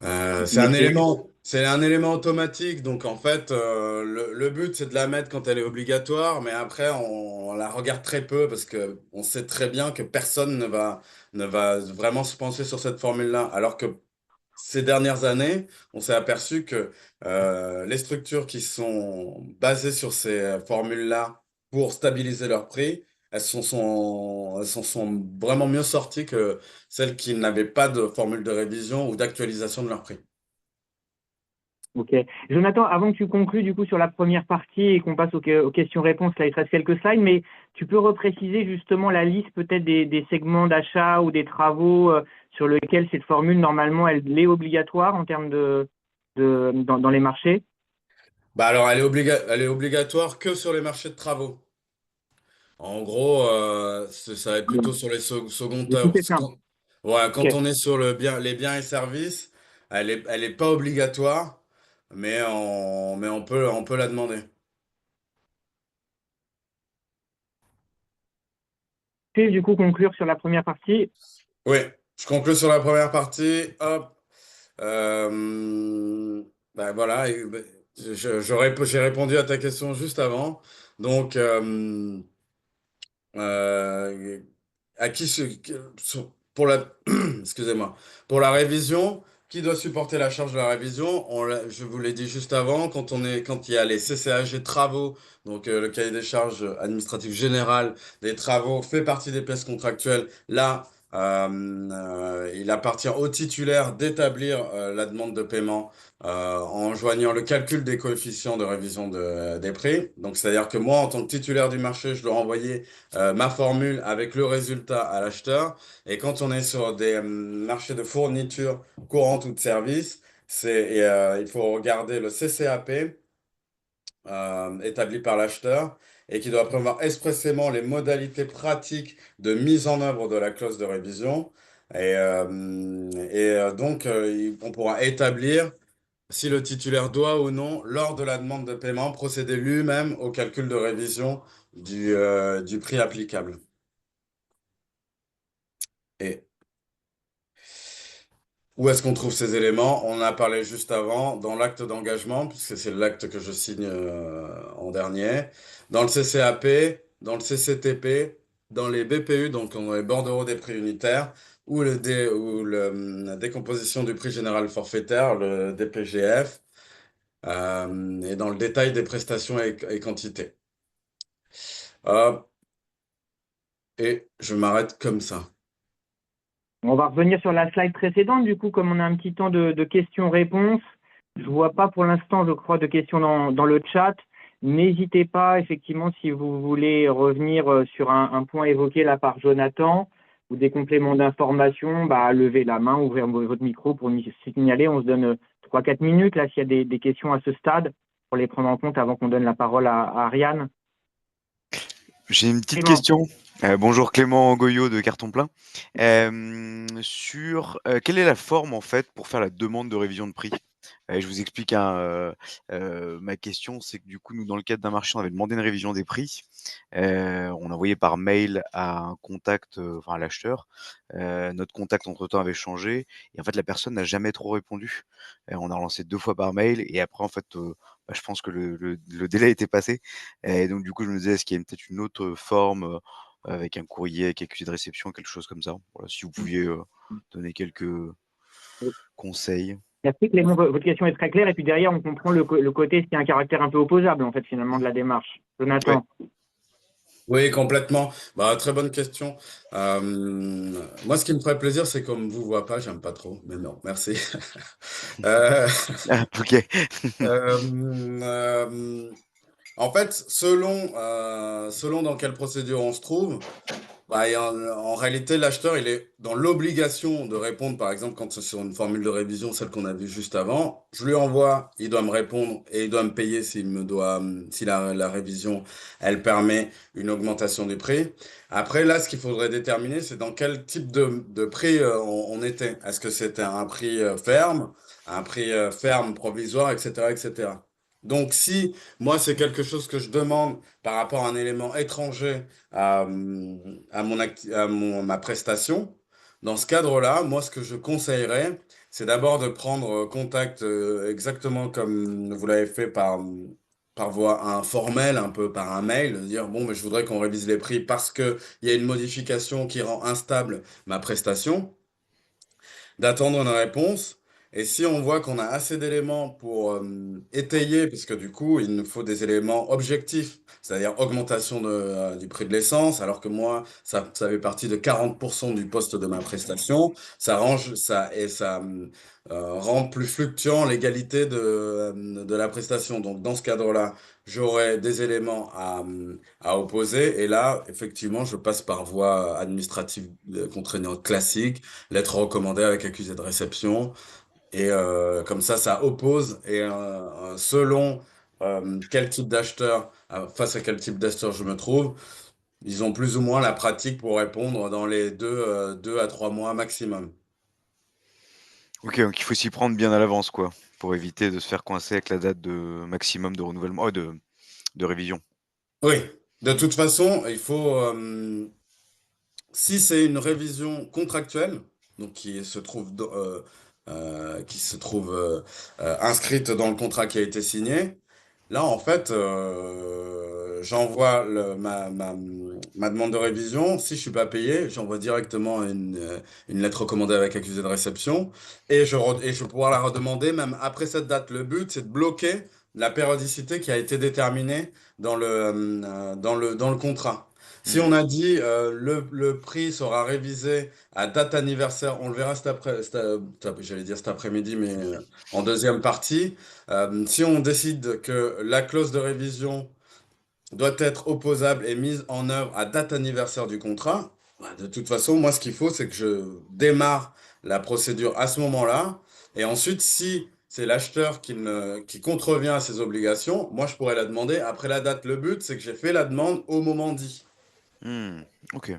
Maîtrisé. c'est un élément automatique. Donc en fait, le but c'est de la mettre quand elle est obligatoire, mais après on la regarde très peu parce que on sait très bien que personne ne va vraiment se pencher sur cette formule-là, alors que ces dernières années, on s'est aperçu que les structures qui sont basées sur ces formules-là pour stabiliser leur prix, elles sont vraiment mieux sorties que celles qui n'avaient pas de formule de révision ou d'actualisation de leur prix. Ok. Jonathan, avant que tu conclues du coup sur la première partie et qu'on passe aux questions-réponses, là il te reste quelques slides, mais tu peux repréciser justement la liste peut-être des segments d'achat ou des travaux sur lesquels cette formule normalement elle est obligatoire en termes dans les marchés. Bah alors, elle est obligatoire que sur les marchés de travaux. En gros, ça va être plutôt sur les secondes Du coup œuvres. c'est simple. Ouais, Ok. quand on est sur les biens et services, elle est pas obligatoire. mais on peut la demander. Puis, du coup, conclure sur la première partie. Oui, je conclue sur la première partie. Hop. Euh, ben voilà, j'ai répondu à ta question juste avant. Donc, Euh, à qui pour la excusez-moi, pour la révision, qui doit supporter la charge de la révision? Je vous l'ai dit juste avant, quand il y a les CCAG travaux, donc le cahier des charges administratives générales des travaux fait partie des pièces contractuelles. Là, il appartient au titulaire d'établir la demande de paiement en joignant le calcul des coefficients de révision des prix. Donc, c'est-à-dire que moi, en tant que titulaire du marché, je dois envoyer ma formule avec le résultat à l'acheteur. Et quand on est sur des marchés de fourniture courante ou de service, il faut regarder le CCAP établi par l'acheteur et qui doit prévoir expressément les modalités pratiques de mise en œuvre de la clause de révision. Donc, on pourra établir si le titulaire doit ou non, lors de la demande de paiement, procéder lui-même au calcul de révision du prix applicable. Et où est-ce qu'on trouve ces éléments? On en a parlé juste avant, dans l'acte d'engagement, puisque c'est l'acte que je signe en dernier, dans le CCAP, dans le CCTP, dans les BPU, donc dans les bordereaux des prix unitaires, ou la décomposition du prix général forfaitaire, le DPGF, et dans le détail des prestations et quantités. Hop, et je m'arrête comme ça. On va revenir sur la slide précédente. Du coup, comme on a un petit temps de questions-réponses, je vois pas pour l'instant, je crois, de questions dans le chat. N'hésitez pas, effectivement, si vous voulez revenir sur un point évoqué là par Jonathan ou des compléments d'information, bah, levez la main, ouvrez votre micro pour nous signaler. On se donne 3-4 minutes là s'il y a des questions à ce stade pour les prendre en compte avant qu'on donne la parole à Ariane. J'ai une petite Clément. question. Bonjour Clément Goyot de Carton Plein. Quelle est la forme en fait pour faire la demande de révision de prix? Je vous explique hein, ma question, c'est que du coup nous dans le cadre d'un marché on avait demandé une révision des prix. On a envoyé par mail à un contact, enfin à l'acheteur. Notre contact entre-temps avait changé et en fait la personne n'a jamais trop répondu. On a relancé 2 fois par mail et après en fait, je pense que le délai était passé et donc du coup je me disais est-ce qu'il y a peut-être une autre forme, avec un courrier, avec accusé de réception, quelque chose comme ça? Voilà, si vous pouviez, donner quelques conseils. Merci Clément, votre question est très claire. Et puis derrière, on comprend le côté, s'il y a un caractère un peu opposable, en fait, finalement, de la démarche. Oui, Jonathan. oui, complètement. Bah, très bonne question. Moi, ce qui me ferait plaisir, c'est qu'on me vous voit pas, j'aime pas trop, mais non, merci. Euh, Ah OK. euh, euh, En fait, selon dans quelle procédure on se trouve, bah, en réalité, l'acheteur, il est dans l'obligation de répondre, par exemple, quand c'est sur une formule de révision, celle qu'on a vue juste avant. Je lui envoie, il doit me répondre et il doit me payer si la révision, elle permet une augmentation du prix. Après, là, ce qu'il faudrait déterminer, c'est dans quel type de prix on était. Est-ce que c'était un prix ferme, un prix ferme provisoire, etc., etc. Donc, si moi, c'est quelque chose que je demande par rapport à un élément étranger à, ma prestation. Dans ce cadre-là, moi, ce que je conseillerais, c'est d'abord de prendre contact exactement comme vous l'avez fait par voie informelle, un peu par un mail, de dire, bon, mais je voudrais qu'on révise les prix parce qu'il y a une modification qui rend instable ma prestation, d'attendre une réponse. Et si on voit qu'on a assez d'éléments pour étayer, puisque du coup, il nous faut des éléments objectifs, c'est-à-dire augmentation du prix de l'essence, alors que moi, ça fait partie de 40% du poste de ma prestation, ça rend plus fluctuant l'égalité de la prestation. Donc, dans ce cadre-là, j'aurai des éléments à opposer. Et là, effectivement, je passe par voie administrative contraignante classique, lettre recommandée avec accusé de réception. Et comme ça oppose. Et selon quel type d'acheteur, face à quel type d'acheteur je me trouve, ils ont plus ou moins la pratique pour répondre dans les 2 à 3 mois maximum. OK, donc il faut s'y prendre bien à l'avance, quoi, pour éviter de se faire coincer avec la date de maximum de renouvellement, de révision. Oui, de toute façon, il faut, si c'est une révision contractuelle, donc qui se trouve inscrite dans le contrat qui a été signé, là, en fait, j'envoie ma demande de révision. Si je suis pas payé, j'envoie directement une lettre recommandée avec accusé de réception et je vais pouvoir la redemander même après cette date. Le but, c'est de bloquer la périodicité qui a été déterminée dans le contrat. Si Hmm. on a dit le prix sera révisé à date anniversaire, on le verra j'allais dire cet après-midi, mais en deuxième partie. Si on décide que la clause de révision doit être opposable et mise en œuvre à date anniversaire du contrat, bah, de toute façon, moi, ce qu'il faut, c'est que je démarre la procédure à ce moment-là. Et ensuite, si c'est l'acheteur qui contrevient à ses obligations, moi, je pourrais la demander après la date. Le but, c'est que j'ai fait la demande au moment dit. Ok.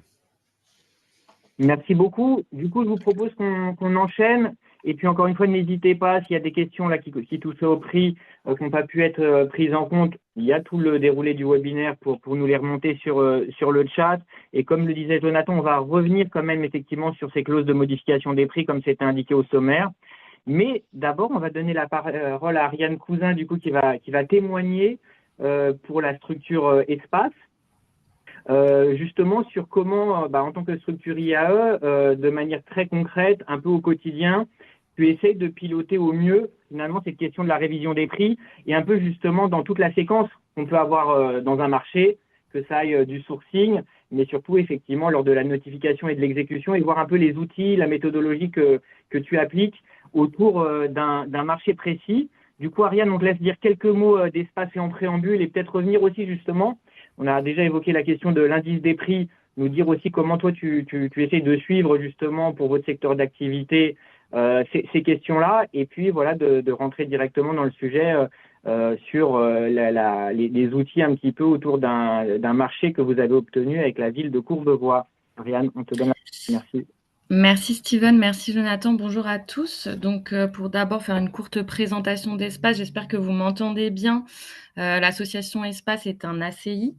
Merci beaucoup. Du coup, je vous propose qu'on enchaîne. Et puis, encore une fois, n'hésitez pas, s'il y a des questions là qui touchent au prix, qui n'ont pas pu être prises en compte, il y a tout le déroulé du webinaire pour nous les remonter sur le chat. Et comme le disait Jonathan, on va revenir quand même effectivement sur ces clauses de modification des prix, comme c'était indiqué au sommaire. Mais d'abord, on va donner la parole à Ariane Cousin, du coup, qui va témoigner pour la structure Espace. Justement sur comment, en tant que structure IAE, de manière très concrète, un peu au quotidien, tu essaies de piloter au mieux, finalement, cette question de la révision des prix et un peu justement dans toute la séquence qu'on peut avoir dans un marché, que ça aille du sourcing, mais surtout effectivement lors de la notification et de l'exécution et voir un peu les outils, la méthodologie que tu appliques autour d'un marché précis. Du coup, Ariane, on te laisse dire quelques mots d'Espace et en préambule et peut-être revenir aussi justement. On a déjà évoqué la question de l'indice des prix, nous dire aussi comment toi tu essayes de suivre justement pour votre secteur d'activité ces questions-là, et puis voilà de rentrer directement dans le sujet sur les outils un petit peu autour d'un marché que vous avez obtenu avec la ville de Courbevoie. Ariane, on te donne la parole. Merci. Merci Steven, merci Jonathan, bonjour à tous. Donc pour d'abord faire une courte présentation d'Espace, j'espère que vous m'entendez bien. L'association Espace est un ACI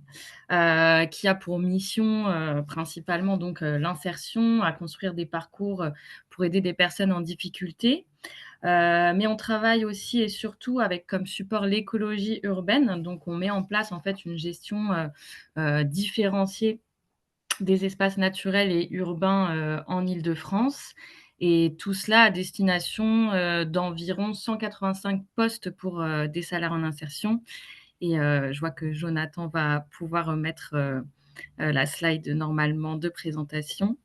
qui a pour mission principalement donc l'insertion, à construire des parcours pour aider des personnes en difficulté. Mais on travaille aussi et surtout avec comme support l'écologie urbaine. Donc on met en place en fait une gestion différenciée des espaces naturels et urbains en Île-de-France. Et tout cela à destination d'environ 185 postes pour des salaires en insertion. Et je vois que Jonathan va pouvoir mettre la slide normalement de présentation.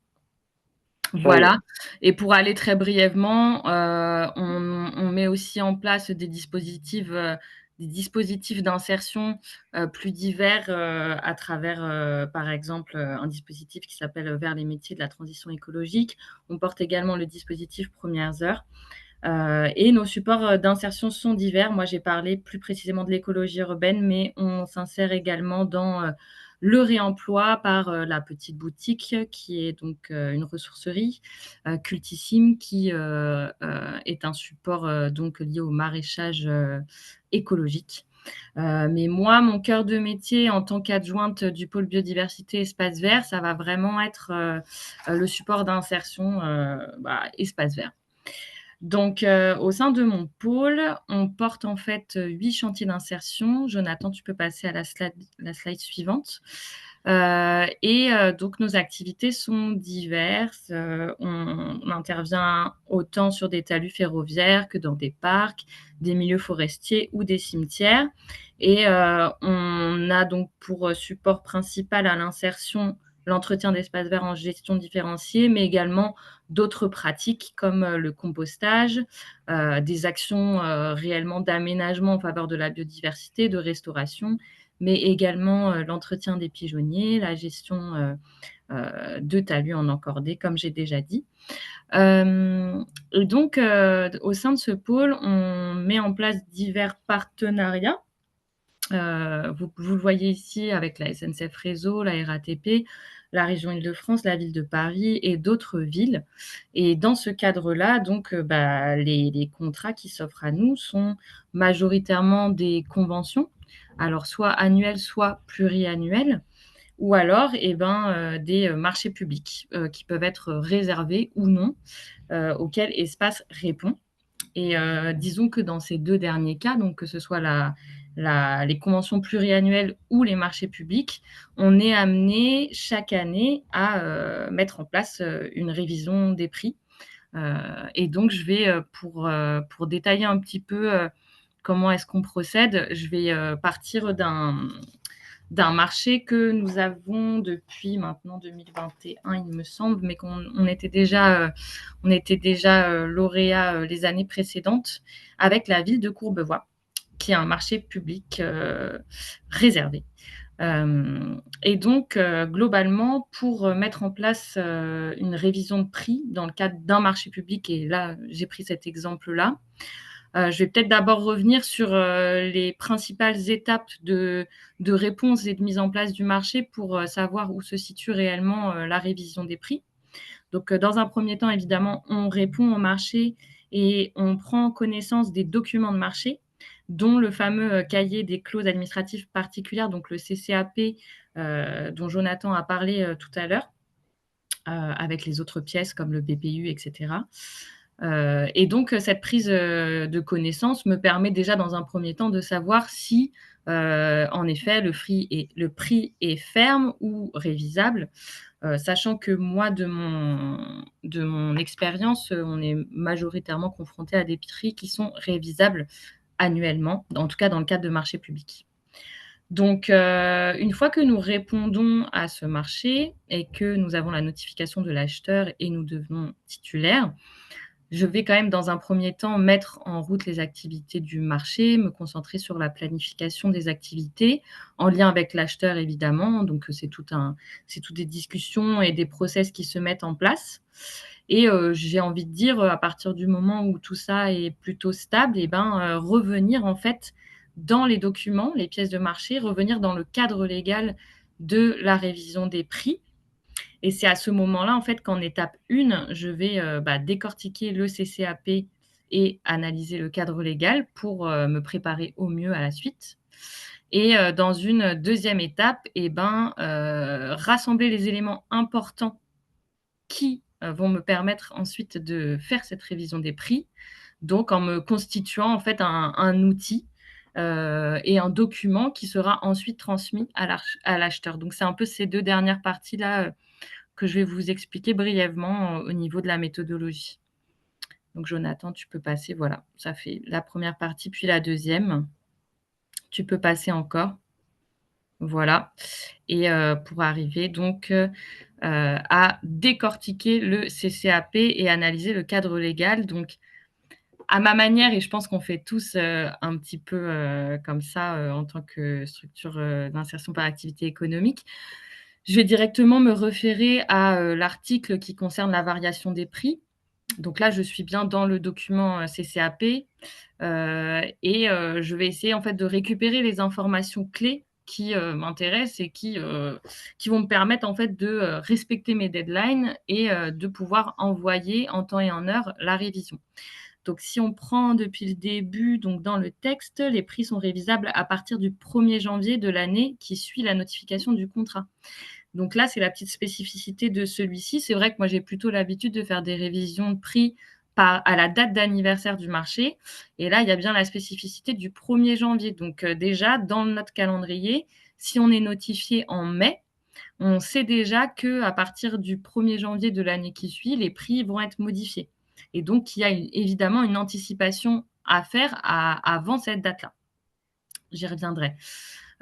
Voilà. Et pour aller très brièvement, on met aussi en place des dispositifs d'insertion plus divers à travers, par exemple, un dispositif qui s'appelle Vers les métiers de la transition écologique. On porte également le dispositif Premières Heures. Et nos supports d'insertion sont divers. Moi, j'ai parlé plus précisément de l'écologie urbaine, mais on s'insère également dans le réemploi par la petite boutique, qui est donc une ressourcerie, Cultissime, qui est un support donc lié au maraîchage écologique. Mais moi, mon cœur de métier en tant qu'adjointe du pôle biodiversité espace vert, ça va vraiment être le support d'insertion espace vert. Donc, au sein de mon pôle, on porte en fait 8 chantiers d'insertion. Jonathan, tu peux passer à la slide suivante. Donc, nos activités sont diverses. On intervient autant sur des talus ferroviaires que dans des parcs, des milieux forestiers ou des cimetières. Et on a donc pour support principal à l'insertion l'entretien d'espaces verts en gestion différenciée, mais également d'autres pratiques comme le compostage, des actions réellement d'aménagement en faveur de la biodiversité, de restauration, mais également l'entretien des pigeonniers, la gestion de talus en encordé, comme j'ai déjà dit. Et donc, au sein de ce pôle, on met en place divers partenariats. Vous le voyez ici avec la SNCF Réseau, la RATP, la région Île-de-France, la ville de Paris et d'autres villes. Et dans ce cadre-là, donc, les contrats qui s'offrent à nous sont majoritairement des conventions, alors soit annuelles, soit pluriannuelles, ou alors des marchés publics qui peuvent être réservés ou non, auxquels Espace répond. Et disons que dans ces 2 derniers cas, donc que ce soit les conventions pluriannuelles ou les marchés publics, on est amené chaque année à mettre en place une révision des prix. Et donc je vais, pour détailler un petit peu comment est-ce qu'on procède, je vais partir d'un marché que nous avons depuis maintenant 2021, il me semble, mais qu'on était déjà, lauréat les années précédentes avec la ville de Courbevoie, qui est un marché public réservé. Et donc, globalement, pour mettre en place une révision de prix dans le cadre d'un marché public, et là, j'ai pris cet exemple-là, je vais peut-être d'abord revenir sur les principales étapes de réponse et de mise en place du marché pour savoir où se situe réellement la révision des prix. Donc, dans un premier temps, évidemment, on répond au marché et on prend connaissance des documents de marché, dont le fameux cahier des clauses administratives particulières, donc le CCAP, dont Jonathan a parlé tout à l'heure, avec les autres pièces comme le BPU, etc. Et donc, cette prise de connaissance me permet déjà, dans un premier temps, de savoir si, en effet, le prix est ferme ou révisable, sachant que moi, de mon expérience, on est majoritairement confronté à des prix qui sont révisables annuellement, en tout cas dans le cadre de marchés publics. Donc, une fois que nous répondons à ce marché et que nous avons la notification de l'acheteur et nous devenons titulaires, je vais quand même, dans un premier temps, mettre en route les activités du marché, me concentrer sur la planification des activités, en lien avec l'acheteur évidemment. Donc, c'est toutes des discussions et des process qui se mettent en place. Et j'ai envie de dire, à partir du moment où tout ça est plutôt stable, revenir en fait dans les documents, les pièces de marché, revenir dans le cadre légal de la révision des prix. Et c'est à ce moment-là, en fait, qu'en étape 1, je vais décortiquer le CCAP et analyser le cadre légal pour me préparer au mieux à la suite. Et dans une deuxième étape, rassembler les éléments importants qui vont me permettre ensuite de faire cette révision des prix, donc en me constituant en fait un outil et un document qui sera ensuite transmis à l'acheteur. Donc c'est un peu ces 2 dernières parties-là que je vais vous expliquer brièvement au niveau de la méthodologie. Donc Jonathan, tu peux passer, voilà, ça fait la première partie, puis la deuxième. Tu peux passer encore. Voilà. Et pour arriver donc à décortiquer le CCAP et analyser le cadre légal. Donc, à ma manière, et je pense qu'on fait tous un petit peu comme ça en tant que structure d'insertion par activité économique, je vais directement me référer à l'article qui concerne la variation des prix. Donc là, je suis bien dans le document CCAP et je vais essayer en fait de récupérer les informations clés qui m'intéressent et qui vont me permettre en fait de respecter mes deadlines et de pouvoir envoyer en temps et en heure la révision. Donc, si on prend depuis le début, donc dans le texte, les prix sont révisables à partir du 1er janvier de l'année qui suit la notification du contrat. Donc là, c'est la petite spécificité de celui-ci. C'est vrai que moi, j'ai plutôt l'habitude de faire des révisions de prix à la date d'anniversaire du marché. Et là, il y a bien la spécificité du 1er janvier. Donc déjà, dans notre calendrier, si on est notifié en mai, on sait déjà qu'à partir du 1er janvier de l'année qui suit, les prix vont être modifiés. Et donc, il y a évidemment une anticipation à faire avant cette date-là. J'y reviendrai.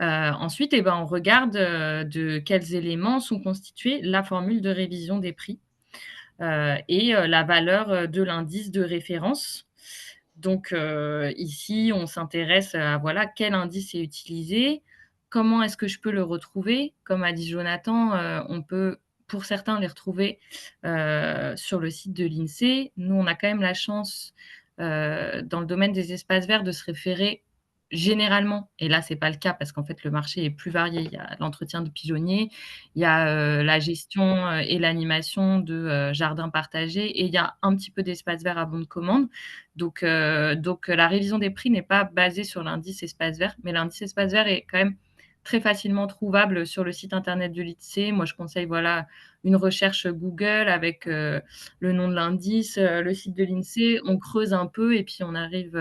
Ensuite, on regarde de quels éléments sont constitués la formule de révision des prix et la valeur de l'indice de référence. Donc ici, on s'intéresse à voilà, quel indice est utilisé, comment est-ce que je peux le retrouver. Comme a dit Jonathan, on peut pour certains les retrouver sur le site de l'INSEE. Nous, on a quand même la chance dans le domaine des espaces verts de se référer généralement, et là, c'est pas le cas parce qu'en fait, le marché est plus varié. Il y a l'entretien de pigeonniers, il y a, la gestion, et l'animation de, jardins partagés et il y a un petit peu d'espace vert à bon de commande. Donc, la révision des prix n'est pas basée sur l'indice espace vert, mais l'indice espace vert est quand même très facilement trouvable sur le site internet de l'INSEE. Moi, je conseille, voilà, une recherche Google avec, le nom de l'indice, le site de l'INSEE. On creuse un peu et puis on arrive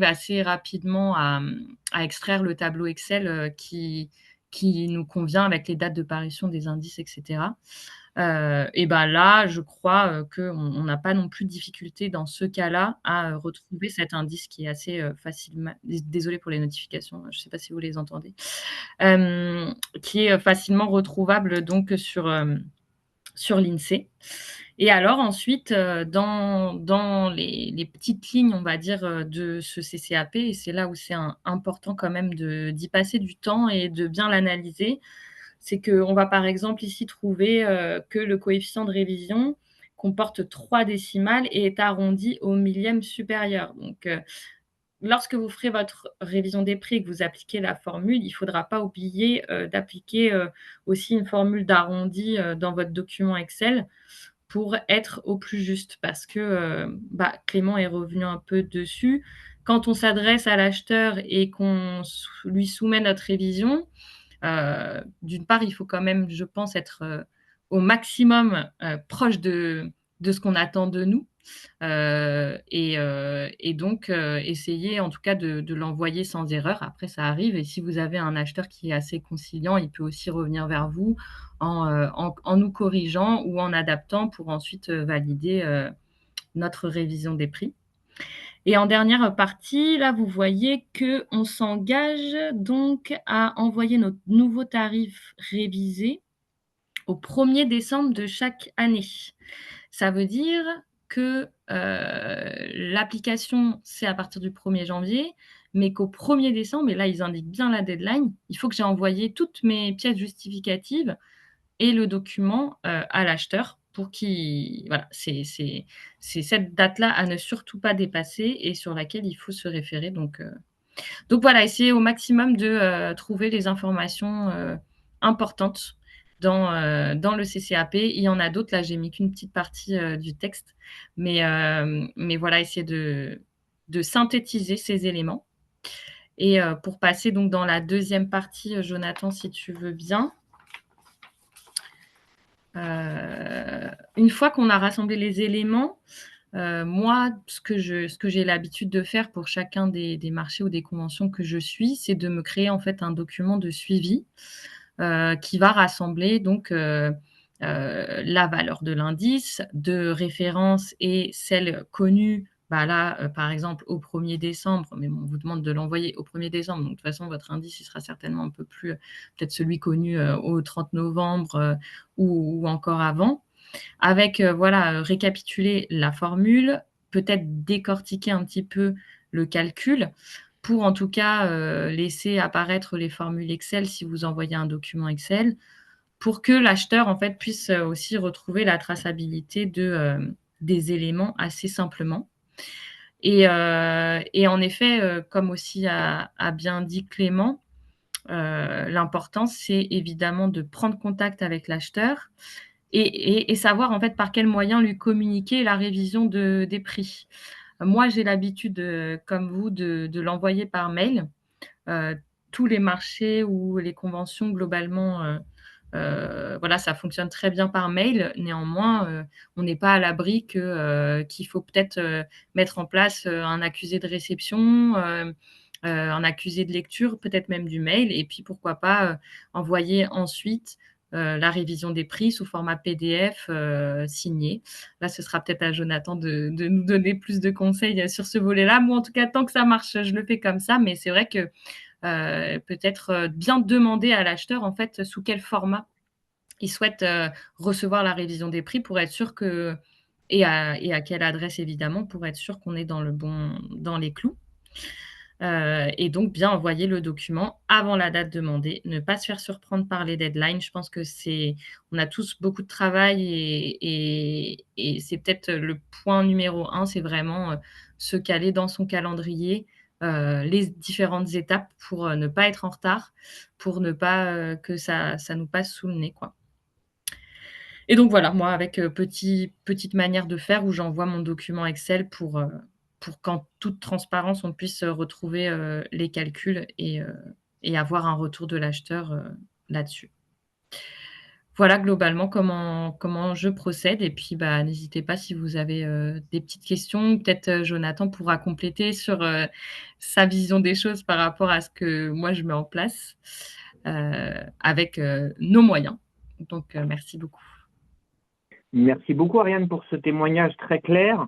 assez rapidement à extraire le tableau Excel, qui nous convient avec les dates de parution des indices et cetera. Et bah, là, je crois, qu'on n'a pas non plus de difficulté dans ce cas-là à, retrouver cet indice qui est assez, facilement désolée pour les notifications, je ne sais pas si vous les entendez. Qui est, facilement retrouvable donc sur l'INSEE. Et alors ensuite, dans les petites lignes, on va dire, de ce CCAP, et c'est là où c'est important quand même d'y passer du temps et de bien l'analyser, c'est qu'on va par exemple ici trouver, que le coefficient de révision comporte 3 décimales et est arrondi au millième supérieur. Donc, lorsque vous ferez votre révision des prix et que vous appliquez la formule, il ne faudra pas oublier, d'appliquer, aussi une formule d'arrondi, dans votre document Excel pour être au plus juste parce que, Clément est revenu un peu dessus. Quand on s'adresse à l'acheteur et qu'on lui soumet notre révision, d'une part, il faut quand même, je pense, être, au maximum, proche de ce qu'on attend de nous, et donc essayer en tout cas de l'envoyer sans erreur. Après ça arrive et si vous avez un acheteur qui est assez conciliant, il peut aussi revenir vers vous en nous corrigeant ou en adaptant pour ensuite, valider, notre révision des prix. Et en dernière partie, là, vous voyez qu'on s'engage donc à envoyer notre nouveau tarif révisé au 1er décembre de chaque année. Ça veut dire que, l'application, c'est à partir du 1er janvier, mais qu'au 1er décembre, et là, ils indiquent bien la deadline, il faut que j'ai envoyé toutes mes pièces justificatives et le document, à l'acheteur pour qu'il voilà, c'est cette date-là à ne surtout pas dépasser et sur laquelle il faut se référer donc voilà, essayer au maximum de, trouver les informations, importantes dans le CCAP. Il y en a d'autres, là, j'ai mis qu'une petite partie, du texte, mais voilà, essayer de synthétiser ces éléments et pour passer donc dans la deuxième partie, Jonathan, si tu veux bien. Une fois qu'on a rassemblé les éléments, moi, ce que j'ai l'habitude de faire pour chacun des marchés ou des conventions que je suis, c'est de me créer en fait un document de suivi, qui va rassembler donc, la valeur de l'indice, de référence et celle connue, là, par exemple au 1er décembre, mais bon, on vous demande de l'envoyer au 1er décembre, donc de toute façon votre indice, il sera certainement un peu plus, peut-être celui connu, au 30 novembre, ou encore avant. Avec, voilà, récapituler la formule, peut-être décortiquer un petit peu le calcul pour en tout cas, laisser apparaître les formules Excel si vous envoyez un document Excel, pour que l'acheteur en fait puisse, aussi retrouver la traçabilité des éléments assez simplement et en effet, comme aussi a bien dit Clément, l'important c'est évidemment de prendre contact avec l'acheteur et savoir en fait par quels moyens lui communiquer la révision des prix. Moi, j'ai l'habitude, comme vous, de l'envoyer par mail. Heu, Tous les marchés ou les conventions globalement, voilà, ça fonctionne très bien par mail. Néanmoins, on n'est pas à l'abri qu'il faut peut-être, mettre en place, un accusé de réception, un accusé de lecture, peut-être même du mail et puis pourquoi pas, envoyer ensuite, la révision des prix sous format PDF, signé. Là, ce sera peut-être à Jonathan de nous donner plus de conseils, sur ce volet-là. Moi, en tout cas, tant que ça marche, je le fais comme ça, mais c'est vrai que, peut-être, bien demander à l'acheteur, en fait, sous quel format il souhaite, recevoir la révision des prix pour être sûr que et à quelle adresse évidemment, pour être sûr qu'on est dans les clous. Et donc bien envoyer le document avant la date demandée, ne pas se faire surprendre par les deadlines. Je pense que on a tous beaucoup de travail et c'est peut-être le point numéro un, c'est vraiment, se caler dans son calendrier, les différentes étapes pour ne pas être en retard, pour ne pas que ça nous passe sous le nez, quoi. Et donc voilà, moi avec petite manière de faire où j'envoie mon document Excel pour qu'en toute transparence, on puisse retrouver les calculs et avoir un retour de l'acheteur là-dessus. Voilà globalement comment je procède et puis, bah, n'hésitez pas si vous avez des petites questions. Peut-être, Jonathan pourra compléter sur sa vision des choses par rapport à ce que moi je mets en place, avec nos moyens. Donc, merci beaucoup. Merci beaucoup, Ariane, pour ce témoignage très clair.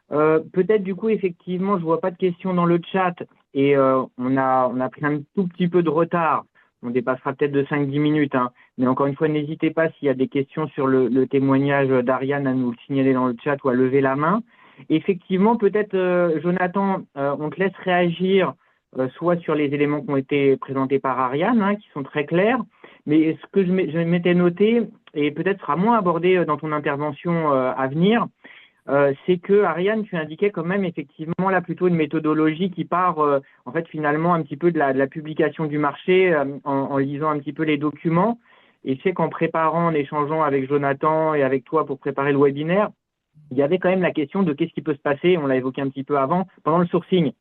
Peut-être du coup, effectivement, je vois pas de questions dans le chat et on a pris un tout petit peu de retard. On dépassera peut-être de 5-10 minutes, hein. Mais encore une fois, n'hésitez pas s'il y a des questions sur le témoignage d'Ariane à nous le signaler dans le chat ou à lever la main. Effectivement, peut-être, Jonathan, on te laisse réagir soit sur les éléments qui ont été présentés par Ariane, hein, qui sont très clairs, mais ce que je m'étais noté, et peut-être sera moins abordé dans ton intervention à venir, c'est que Ariane, tu indiquais quand même effectivement là plutôt une méthodologie qui part en fait finalement un petit peu de la publication du marché en lisant un petit peu les documents. Et je sais qu'en préparant, en échangeant avec Jonathan et avec toi pour préparer le webinaire, il y avait quand même la question de qu'est-ce qui peut se passer, on l'a évoqué un petit peu avant, pendant le sourcing.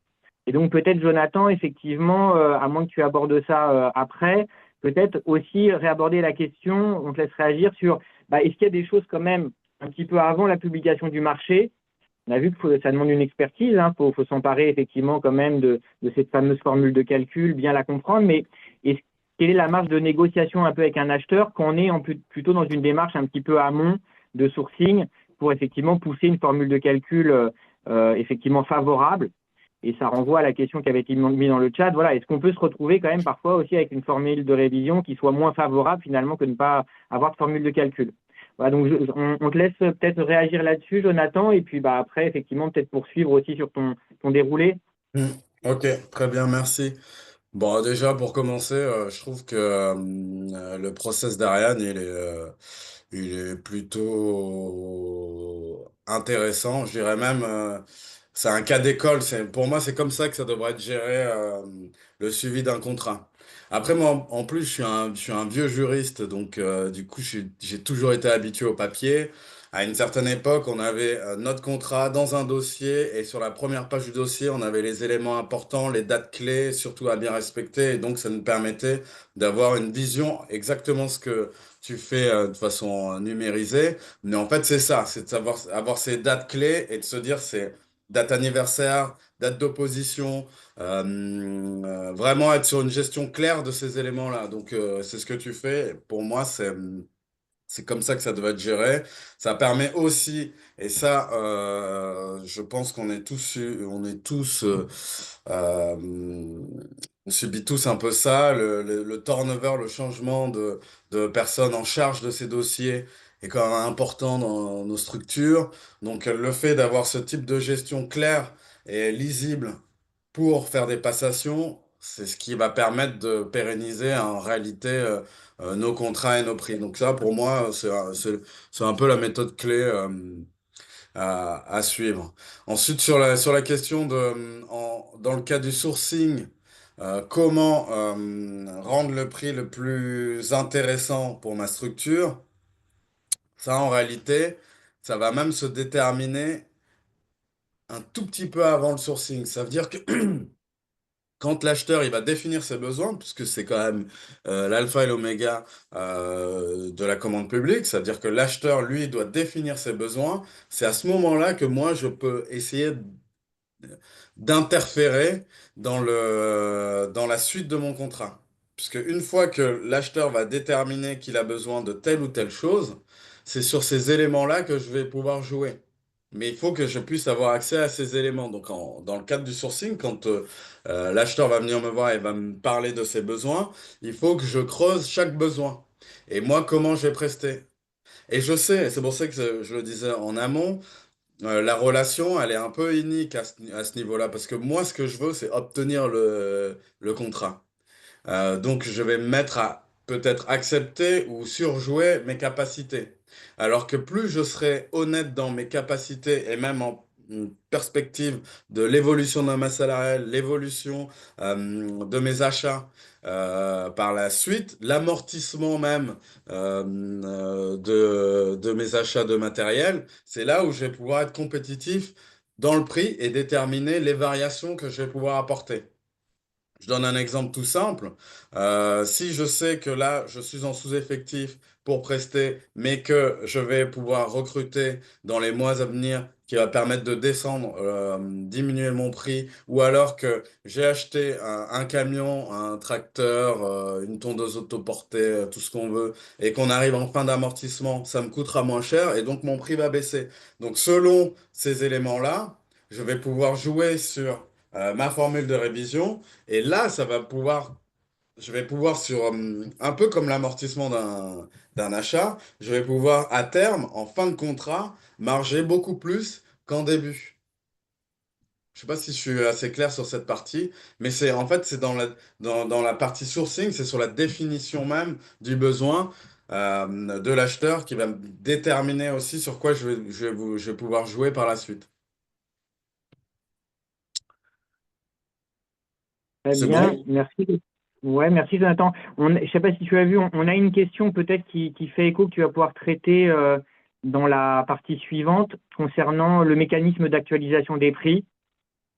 Et donc peut-être Jonathan, effectivement, à moins que tu abordes ça après, peut-être aussi réaborder la question, on te laisse réagir sur est-ce qu'il y a des choses quand même un petit peu avant la publication du marché. On a vu que ça demande une expertise, hein, faut s'emparer effectivement quand même de cette fameuse formule de calcul, bien la comprendre, mais quelle est la marge de négociation un peu avec un acheteur quand on est plutôt dans une démarche un petit peu amont de sourcing pour effectivement pousser une formule de calcul effectivement favorable. Et ça renvoie à la question qui avait été mise dans le chat. Voilà, est-ce qu'on peut se retrouver quand même parfois aussi avec une formule de révision qui soit moins favorable finalement que de ne pas avoir de formule de calcul? Voilà, donc on te laisse peut-être réagir là-dessus, Jonathan, et puis après, effectivement, peut-être poursuivre aussi sur ton déroulé. Ok, très bien, merci. Bon, déjà, pour commencer, je trouve que le process d'Ariane, il est plutôt intéressant. Je dirais même, c'est un cas d'école. Pour moi, c'est comme ça que ça devrait être géré, le suivi d'un contrat. Après, moi, en plus, je suis un vieux juriste, donc du coup, j'ai toujours été habitué au papier. À une certaine époque, on avait notre contrat dans un dossier et sur la première page du dossier, on avait les éléments importants, les dates clés, surtout à bien respecter. Et donc, ça nous permettait d'avoir une vision exactement ce que tu fais de façon numérisée. Mais en fait, c'est ça, c'est de savoir avoir ces dates clés et de se dire c'est date anniversaire, date d'opposition, vraiment être sur une gestion claire de ces éléments-là. Donc, c'est ce que tu fais. Pour moi, c'est comme ça que ça doit être géré. Ça permet aussi, et ça, je pense qu'on est euh, on subit tous un peu ça, le turnover, le changement de personnes en charge de ces dossiers est quand même important dans nos structures. Donc, le fait d'avoir ce type de gestion claire et lisible pour faire des passations, c'est ce qui va permettre de pérenniser en réalité nos contrats et nos prix. Donc ça, pour moi, c'est un peu la méthode clé à suivre. Ensuite, sur la question dans le cas du sourcing, comment rendre le prix le plus intéressant pour ma structure, ça, en réalité, ça va même se déterminer un tout petit peu avant le sourcing. Ça veut dire que quand l'acheteur il va définir ses besoins, puisque c'est quand même l'alpha et l'oméga de la commande publique, c'est-à-dire que l'acheteur, lui, doit définir ses besoins, c'est à ce moment-là que moi, je peux essayer d'interférer dans la suite de mon contrat. Puisque une fois que l'acheteur va déterminer qu'il a besoin de telle ou telle chose, c'est sur ces éléments-là que je vais pouvoir jouer. Mais il faut que je puisse avoir accès à ces éléments. Donc, dans le cadre du sourcing, quand l'acheteur va venir me voir et va me parler de ses besoins, il faut que je creuse chaque besoin. Et moi, comment je vais prester? Et je sais, c'est pour ça que je le disais en amont, la relation, elle est un peu unique à ce niveau-là, parce que moi, ce que je veux, c'est obtenir le contrat. Donc, je vais me mettre à peut-être accepter ou surjouer mes capacités. Alors que plus je serai honnête dans mes capacités et même une perspective de l'évolution de ma masse salariale, l'évolution de mes achats par la suite, l'amortissement même de mes achats de matériel, c'est là où je vais pouvoir être compétitif dans le prix et déterminer les variations que je vais pouvoir apporter. Je donne un exemple tout simple. Si je sais que là, je suis en sous-effectif pour prester, mais que je vais pouvoir recruter dans les mois à venir, qui va permettre de descendre, diminuer mon prix, ou alors que j'ai acheté un camion, un tracteur, une tondeuse autoportée, tout ce qu'on veut, et qu'on arrive en fin d'amortissement, ça me coûtera moins cher, et donc mon prix va baisser. Donc selon ces éléments-là, je vais pouvoir jouer sur ma formule de révision et là, je vais pouvoir sur un peu comme l'amortissement d'un achat, je vais pouvoir à terme, en fin de contrat, marger beaucoup plus qu'en début. Je sais pas si je suis assez clair sur cette partie, mais c'est en fait c'est dans la partie sourcing, c'est sur la définition même du besoin de l'acheteur qui va me déterminer aussi sur quoi je vais pouvoir jouer par la suite. Très C'est bien, bon? merci. Ouais, merci Jonathan. Je ne sais pas si tu as vu, on a une question peut-être qui fait écho que tu vas pouvoir traiter dans la partie suivante concernant le mécanisme d'actualisation des prix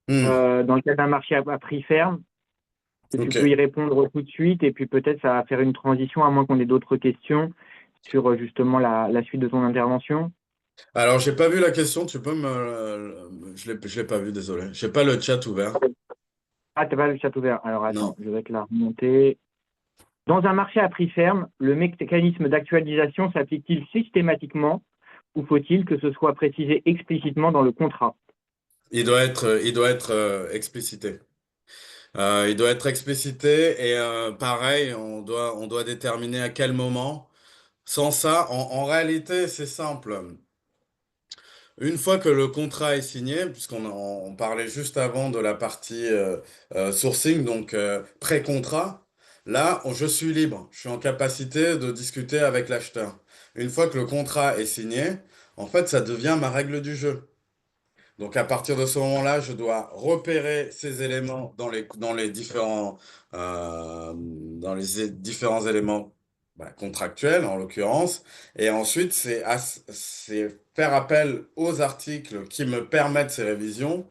Hmm, dans le cas d'un marché à prix ferme. Que tu ok. peux y répondre tout de suite et puis peut-être ça va faire une transition à moins qu'on ait d'autres questions sur justement la suite de ton intervention. Alors, j'ai pas vu la question, tu peux je l'ai pas vu, désolé. J'ai pas le chat ouvert. Ah, t'as pas le chat ouvert. Alors attends, Non. je vais te la remonter. Dans un marché à prix ferme, le mécanisme d'actualisation s'applique-t-il systématiquement ou faut-il que ce soit précisé explicitement dans le contrat? Il doit être explicité. Il doit être explicité et pareil, on doit déterminer à quel moment. Sans ça, en réalité, c'est simple. Une fois que le contrat est signé, on parlait juste avant de la partie sourcing, donc pré-contrat, là, je suis libre. Je suis en capacité de discuter avec l'acheteur. Une fois que le contrat est signé, en fait, ça devient ma règle du jeu. Donc, à partir de ce moment-là, je dois repérer ces éléments dans les différents éléments contractuels, en l'occurrence. Et ensuite, c'est faire appel aux articles qui me permettent ces révisions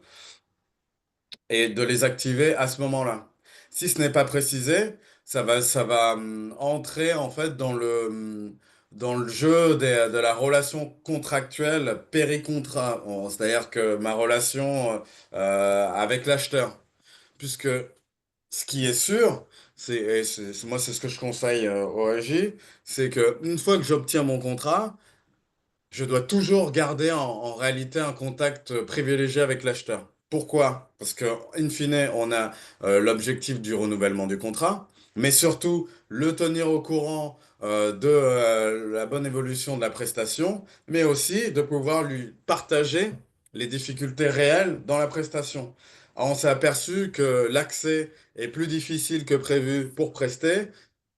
et de les activer à ce moment-là. Si ce n'est pas précisé, ça va entrer en fait dans le jeu de la relation contractuelle péri-contrat. C'est-à-dire que ma relation avec l'acheteur. Puisque ce qui est sûr, moi c'est ce que je conseille au régie, c'est que une fois que j'obtiens mon contrat, je dois toujours garder en réalité un contact privilégié avec l'acheteur. Pourquoi? Parce que, in fine, on a l'objectif du renouvellement du contrat, mais surtout le tenir au courant de la bonne évolution de la prestation, mais aussi de pouvoir lui partager les difficultés réelles dans la prestation. Alors, on s'est aperçu que l'accès est plus difficile que prévu pour prester.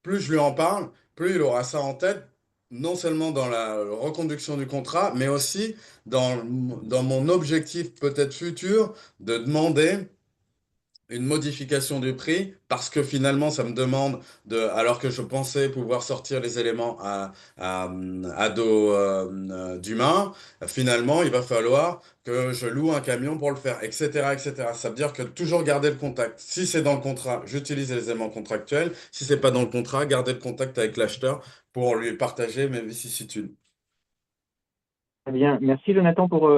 Plus je lui en parle, plus il aura ça en tête non seulement dans la reconduction du contrat, mais aussi dans mon objectif peut-être futur de demander une modification du prix parce que finalement ça me demande alors que je pensais pouvoir sortir les éléments à dos d'humain, finalement il va falloir que je loue un camion pour le faire, etc., etc. Ça veut dire que toujours garder le contact. Si c'est dans le contrat, j'utilise les éléments contractuels. Si c'est pas dans le contrat, garder le contact avec l'acheteur pour lui partager mes vicissitudes. Très bien, merci Jonathan pour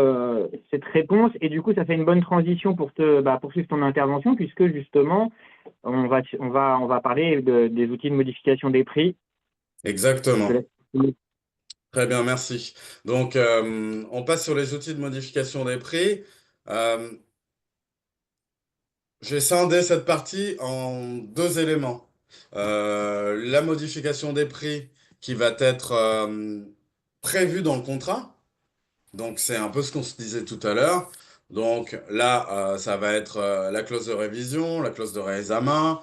cette réponse. Et du coup, ça fait une bonne transition pour poursuivre ton intervention, puisque justement, on va parler des outils de modification des prix. Je te Exactement. laisse. Très bien, merci. Donc, on passe sur les outils de modification des prix. Euh, j'ai scindé cette partie en deux éléments. La modification des prix qui va être prévue dans le contrat. Donc, c'est un peu ce qu'on se disait tout à l'heure. Donc là, ça va être la clause de révision, la clause de réexamen,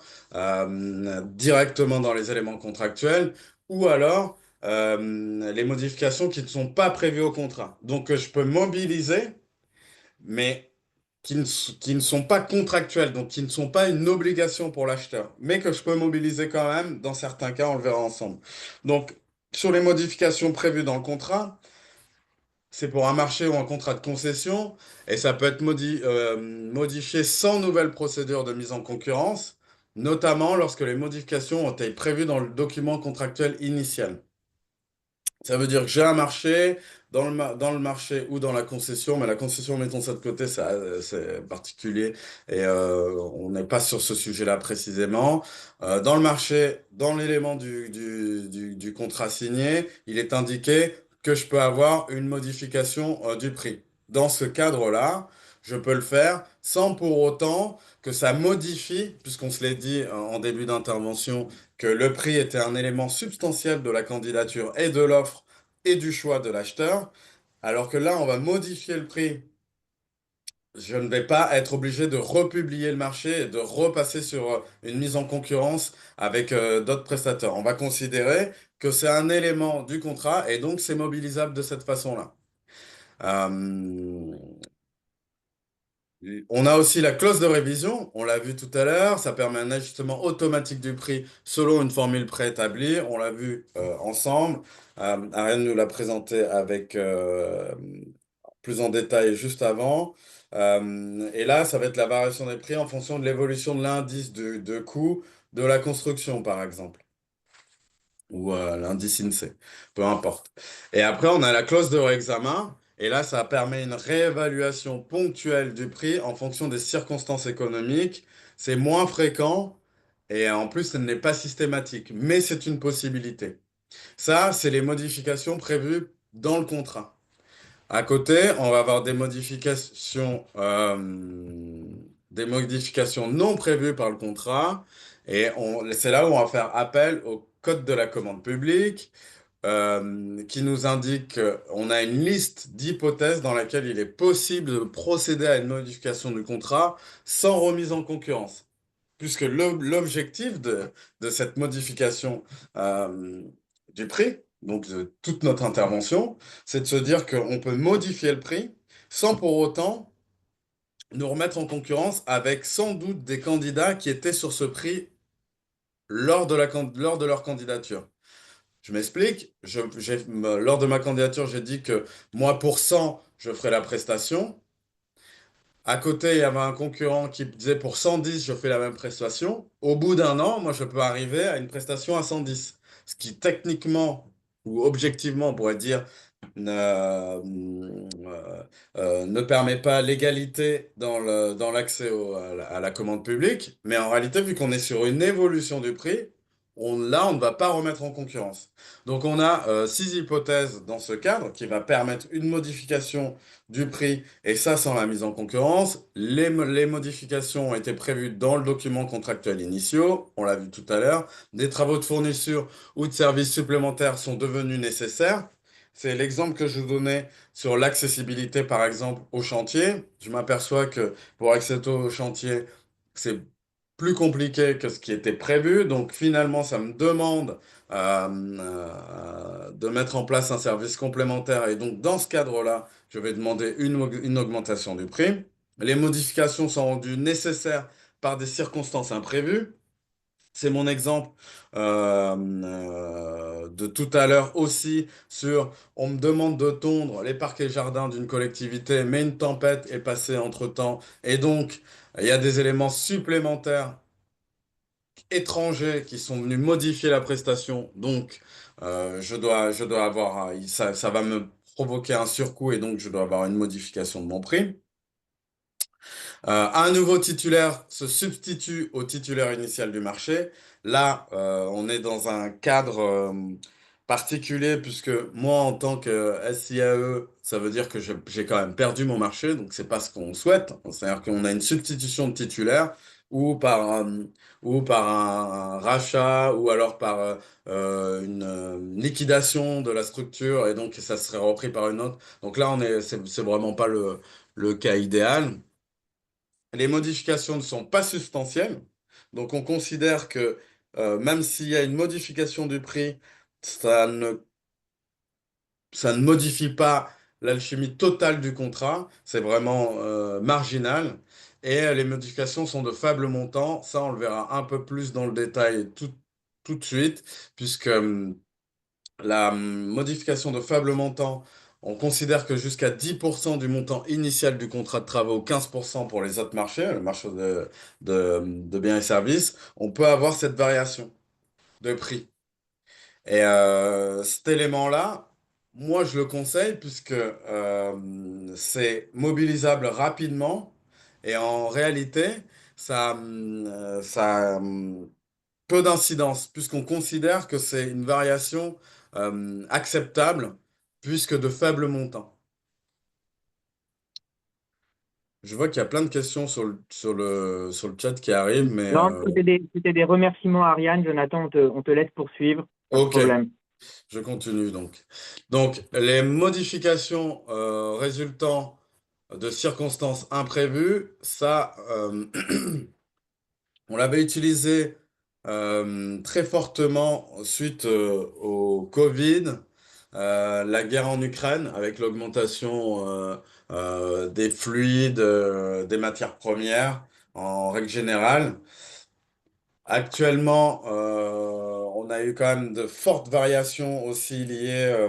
directement dans les éléments contractuels, ou alors les modifications qui ne sont pas prévues au contrat. Donc, je peux mobiliser mais qui ne sont pas contractuels, donc qui ne sont pas une obligation pour l'acheteur, mais que je peux mobiliser quand même dans certains cas, on le verra ensemble. Donc, sur les modifications prévues dans le contrat, c'est pour un marché ou un contrat de concession, et ça peut être modifié sans nouvelle procédure de mise en concurrence, notamment lorsque les modifications ont été prévues dans le document contractuel initial. Ça veut dire que j'ai un marché, dans le marché ou dans la concession, mais la concession, mettons ça de côté, c'est particulier et on n'est pas sur ce sujet-là précisément. Dans le marché, dans l'élément du contrat signé, il est indiqué que je peux avoir une modification du prix. Dans ce cadre-là, je peux le faire sans pour autant que ça modifie, puisqu'on se l'est dit en début d'intervention, que le prix était un élément substantiel de la candidature et de l'offre et du choix de l'acheteur, alors que là, on va modifier le prix. Je ne vais pas être obligé de republier le marché et de repasser sur une mise en concurrence avec d'autres prestataires. On va considérer que c'est un élément du contrat et donc c'est mobilisable de cette façon-là. Euh, On a aussi la clause de révision, on l'a vu tout à l'heure, ça permet un ajustement automatique du prix selon une formule préétablie, on l'a vu ensemble. Ariane nous l'a présenté avec plus en détail juste avant. Et là, ça va être la variation des prix en fonction de l'évolution de l'indice de coût de la construction, par exemple, ou l'indice INSEE, peu importe. Et après, on a la clause de réexamen, et là, ça permet une réévaluation ponctuelle du prix en fonction des circonstances économiques. C'est moins fréquent, et en plus, ce n'est pas systématique, mais c'est une possibilité. Ça, c'est les modifications prévues dans le contrat. À côté, on va avoir des modifications non prévues par le contrat, et c'est là où on va faire appel au code de la commande publique, qui nous indique qu'on a une liste d'hypothèses dans laquelle il est possible de procéder à une modification du contrat sans remise en concurrence. Puisque l'objectif de cette modification euh, du prix, donc de toute notre intervention, c'est de se dire qu'on peut modifier le prix sans pour autant nous remettre en concurrence avec sans doute des candidats qui étaient sur ce prix lors de leur candidature. Je m'explique. Lors de ma candidature, j'ai dit que moi, pour 100, je ferai la prestation. À côté, il y avait un concurrent qui disait pour 110, je fais la même prestation. Au bout d'un an, moi, je peux arriver à une prestation à 110. Ce qui, techniquement ou objectivement, on pourrait dire, ne permet pas l'égalité dans l'accès à la commande publique. Mais en réalité, vu qu'on est sur une évolution du prix, là, on ne va pas remettre en concurrence. Donc, on a 6 hypothèses dans ce cadre qui va permettre une modification du prix, et ça sans la mise en concurrence. Les modifications ont été prévues dans le document contractuel initiaux, on l'a vu tout à l'heure. Des travaux de fourniture ou de services supplémentaires sont devenus nécessaires. C'est l'exemple que je vous donnais sur l'accessibilité, par exemple, au chantier. Je m'aperçois que pour accéder au chantier, c'est plus compliqué que ce qui était prévu. Donc finalement, ça me demande de mettre en place un service complémentaire. Et donc dans ce cadre-là, je vais demander une augmentation du prix. Les modifications sont rendues nécessaires par des circonstances imprévues. C'est mon exemple de tout à l'heure aussi sur on me demande de tondre les parcs et jardins d'une collectivité, mais une tempête est passée entre-temps. Et donc, il y a des éléments supplémentaires étrangers qui sont venus modifier la prestation. Donc, je dois avoir, ça va me provoquer un surcoût et donc je dois avoir une modification de mon prix. Un nouveau titulaire se substitue au titulaire initial du marché. Là, on est dans un cadre particulier puisque moi, en tant que SIAE, ça veut dire que j'ai quand même perdu mon marché, donc c'est pas ce qu'on souhaite. C'est-à-dire qu'on a une substitution de titulaire ou par un rachat ou alors par une liquidation de la structure et donc ça serait repris par une autre. Donc là, c'est vraiment pas le cas idéal. Les modifications ne sont pas substantielles. Donc, on considère que même s'il y a une modification du prix, ça ne modifie pas l'alchimie totale du contrat, c'est vraiment marginal. Et les modifications sont de faible montant. Ça, on le verra un peu plus dans le détail tout de suite, puisque la modification de faible montant, on considère que jusqu'à 10% du montant initial du contrat de travaux, 15% pour les autres marchés, le marché de biens et services, on peut avoir cette variation de prix. Et cet élément-là, moi, je le conseille puisque c'est mobilisable rapidement et en réalité, ça a peu d'incidence puisqu'on considère que c'est une variation acceptable puisque de faible montant. Je vois qu'il y a plein de questions sur le chat qui arrivent, mais Non, c'était des remerciements à Ariane. Jonathan, on te laisse poursuivre. Pas de ok. problème. Je continue donc. Donc, les modifications résultant de circonstances imprévues, ça, on l'avait utilisé très fortement suite au Covid, la guerre en Ukraine, avec l'augmentation des fluides, des matières premières en règle générale. Actuellement, on a eu quand même de fortes variations aussi liées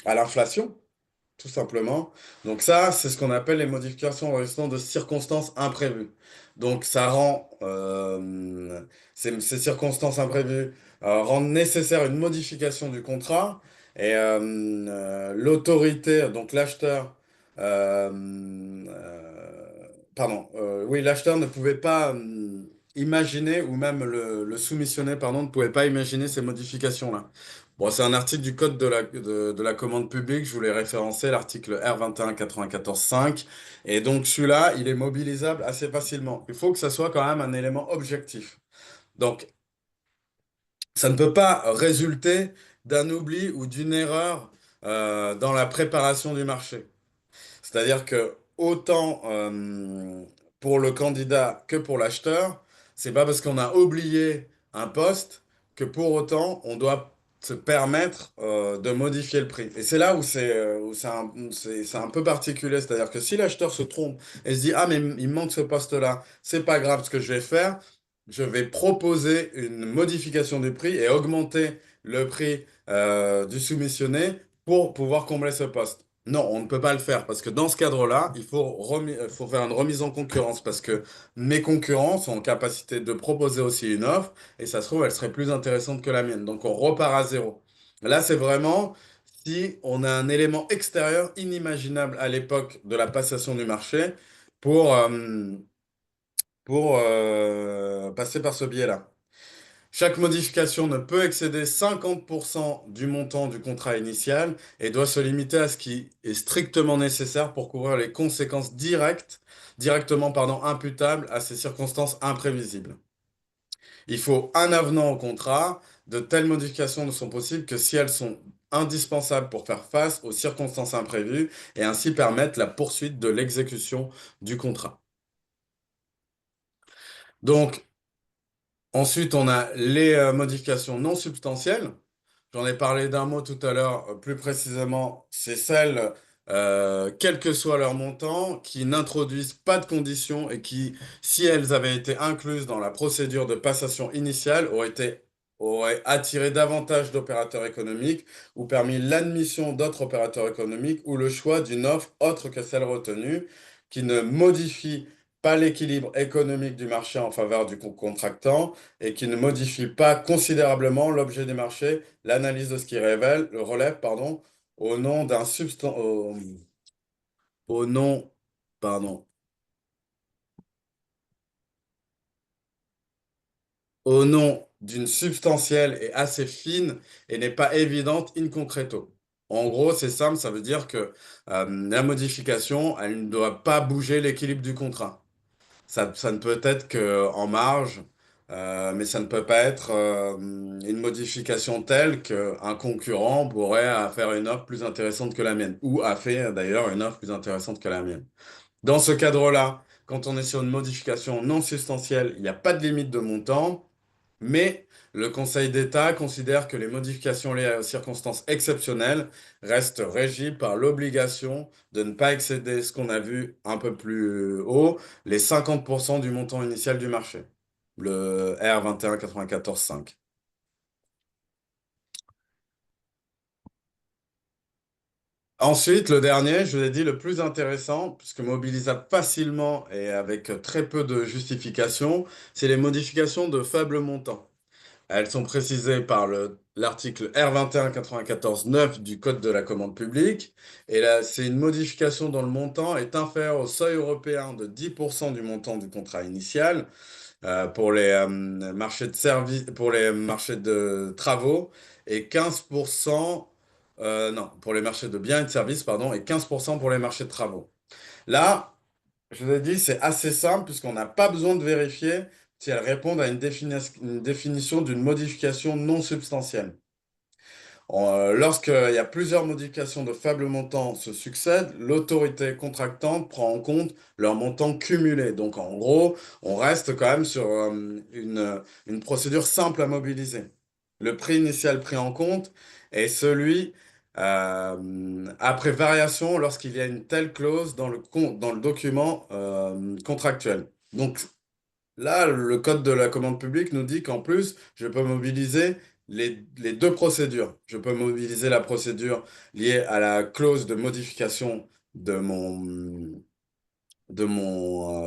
à l'inflation, tout simplement. Donc ça, c'est ce qu'on appelle les modifications résultant de circonstances imprévues. Donc ça rend ces circonstances imprévues rendent nécessaire une modification du contrat et l'autorité, donc l'acheteur, euh, pardon, oui, l'acheteur ne pouvait pas imaginer, ou même le soumissionné, pardon, ne pouvait pas imaginer ces modifications-là. Bon, c'est un article du Code de la commande publique, je vous l'ai référencé, l'article R2194-5. Et donc celui-là, il est mobilisable assez facilement. Il faut que ça soit quand même un élément objectif. Donc, ça ne peut pas résulter d'un oubli ou d'une erreur dans la préparation du marché. C'est-à-dire que autant pour le candidat que pour l'acheteur, c'est pas parce qu'on a oublié un poste que pour autant on doit se permettre de modifier le prix. Et c'est là où c'est un peu particulier. C'est-à-dire que si l'acheteur se trompe et se dit, ah mais il me manque ce poste-là, c'est pas grave, ce que je vais faire, je vais proposer une modification du prix et augmenter le prix du soumissionné pour pouvoir combler ce poste. Non, on ne peut pas le faire parce que dans ce cadre-là, il faut faire une remise en concurrence parce que mes concurrents sont en capacité de proposer aussi une offre et ça se trouve, elle serait plus intéressante que la mienne. Donc on repart à zéro. Là, c'est vraiment si on a un élément extérieur inimaginable à l'époque de la passation du marché pour, euh, pour passer par ce biais-là. Chaque modification ne peut excéder 50% du montant du contrat initial et doit se limiter à ce qui est strictement nécessaire pour couvrir les conséquences directement, imputables à ces circonstances imprévisibles. Il faut un avenant au contrat. De telles modifications ne sont possibles que si elles sont indispensables pour faire face aux circonstances imprévues et ainsi permettre la poursuite de l'exécution du contrat. Donc, ensuite, on a les modifications non substantielles. J'en ai parlé d'un mot tout à l'heure, plus précisément, c'est celles, quel que soit leur montant, qui n'introduisent pas de conditions et qui, si elles avaient été incluses dans la procédure de passation initiale, auraient attiré davantage d'opérateurs économiques ou permis l'admission d'autres opérateurs économiques ou le choix d'une offre autre que celle retenue, qui ne modifie pas l'équilibre économique du marché en faveur du contractant et qui ne modifie pas considérablement l'objet des marchés, l'analyse de ce qui relève, pardon, au nom d'un au nom, pardon, au nom d'une substantielle et assez fine et n'est pas évidente in concreto. En gros, c'est simple, ça veut dire que la modification, elle ne doit pas bouger l'équilibre du contrat. Ça ne peut être qu'en marge, mais ça ne peut pas être une modification telle qu'un concurrent pourrait faire une offre plus intéressante que la mienne, ou a fait d'ailleurs une offre plus intéressante que la mienne. Dans ce cadre-là, quand on est sur une modification non substantielle, il n'y a pas de limite de montant. Mais le Conseil d'État considère que les modifications liées aux circonstances exceptionnelles restent régies par l'obligation de ne pas excéder ce qu'on a vu un peu plus haut, les 50% du montant initial du marché, le R 2194/5. Ensuite, le dernier, je vous ai dit le plus intéressant, puisque mobilisable facilement et avec très peu de justification, c'est les modifications de faible montant. Elles sont précisées par l'article R 2194/9 du Code de la commande publique. Et là, c'est une modification dont le montant est inférieur au seuil européen de 10% du montant du contrat initial pour les marchés de services, pour les marchés de travaux et 15%, non, pour les marchés de biens et de services, pardon, et 15% pour les marchés de travaux. Là, je vous ai dit, c'est assez simple puisqu'on n'a pas besoin de vérifier si elles répondent à une définition d'une modification non substantielle. Lorsqu'il y a plusieurs modifications de faible montant se succèdent, l'autorité contractante prend en compte leur montant cumulé. Donc en gros, on reste quand même sur une procédure simple à mobiliser. Le prix initial pris en compte est celui après variation lorsqu'il y a une telle clause dans le document contractuel. Donc là, le code de la commande publique nous dit qu'en plus, je peux mobiliser les deux procédures. Je peux mobiliser la procédure liée à la clause de modification de mon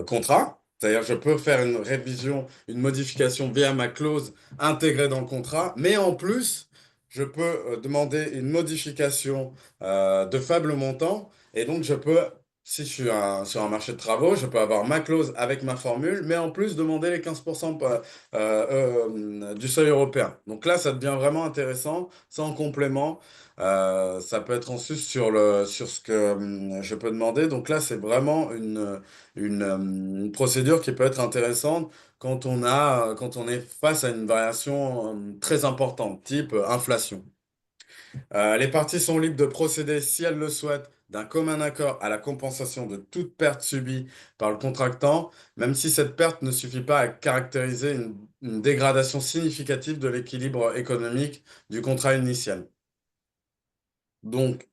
contrat. C'est-à-dire, je peux faire une révision, une modification via ma clause intégrée dans le contrat, mais en plus, je peux demander une modification de faible montant, et donc je peux, si je suis sur un marché de travaux, je peux avoir ma clause avec ma formule, mais en plus demander les 15% du seuil européen. Donc là, ça devient vraiment intéressant, c'est en complément. Ça peut être ensuite sur ce que je peux demander. Donc là, c'est vraiment une procédure qui peut être intéressante quand on est face à une variation très importante, type inflation. Les parties sont libres de procéder, si elles le souhaitent, d'un commun accord à la compensation de toute perte subie par le contractant, même si cette perte ne suffit pas à caractériser une dégradation significative de l'équilibre économique du contrat initial. Donc,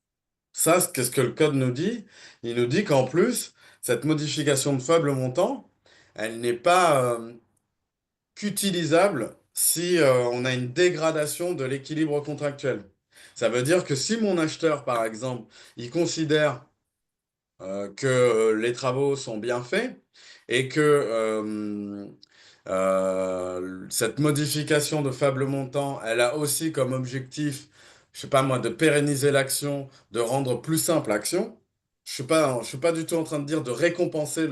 ça, qu'est-ce que le code nous dit? Il nous dit qu'en plus, cette modification de faible montant, elle n'est pas qu'utilisable si on a une dégradation de l'équilibre contractuel. Ça veut dire que si mon acheteur, par exemple, il considère que les travaux sont bien faits et que cette modification de faible montant, elle a aussi comme objectif, je sais pas moi, de pérenniser l'action, de rendre plus simple l'action. Je suis pas du tout en train de dire de récompenser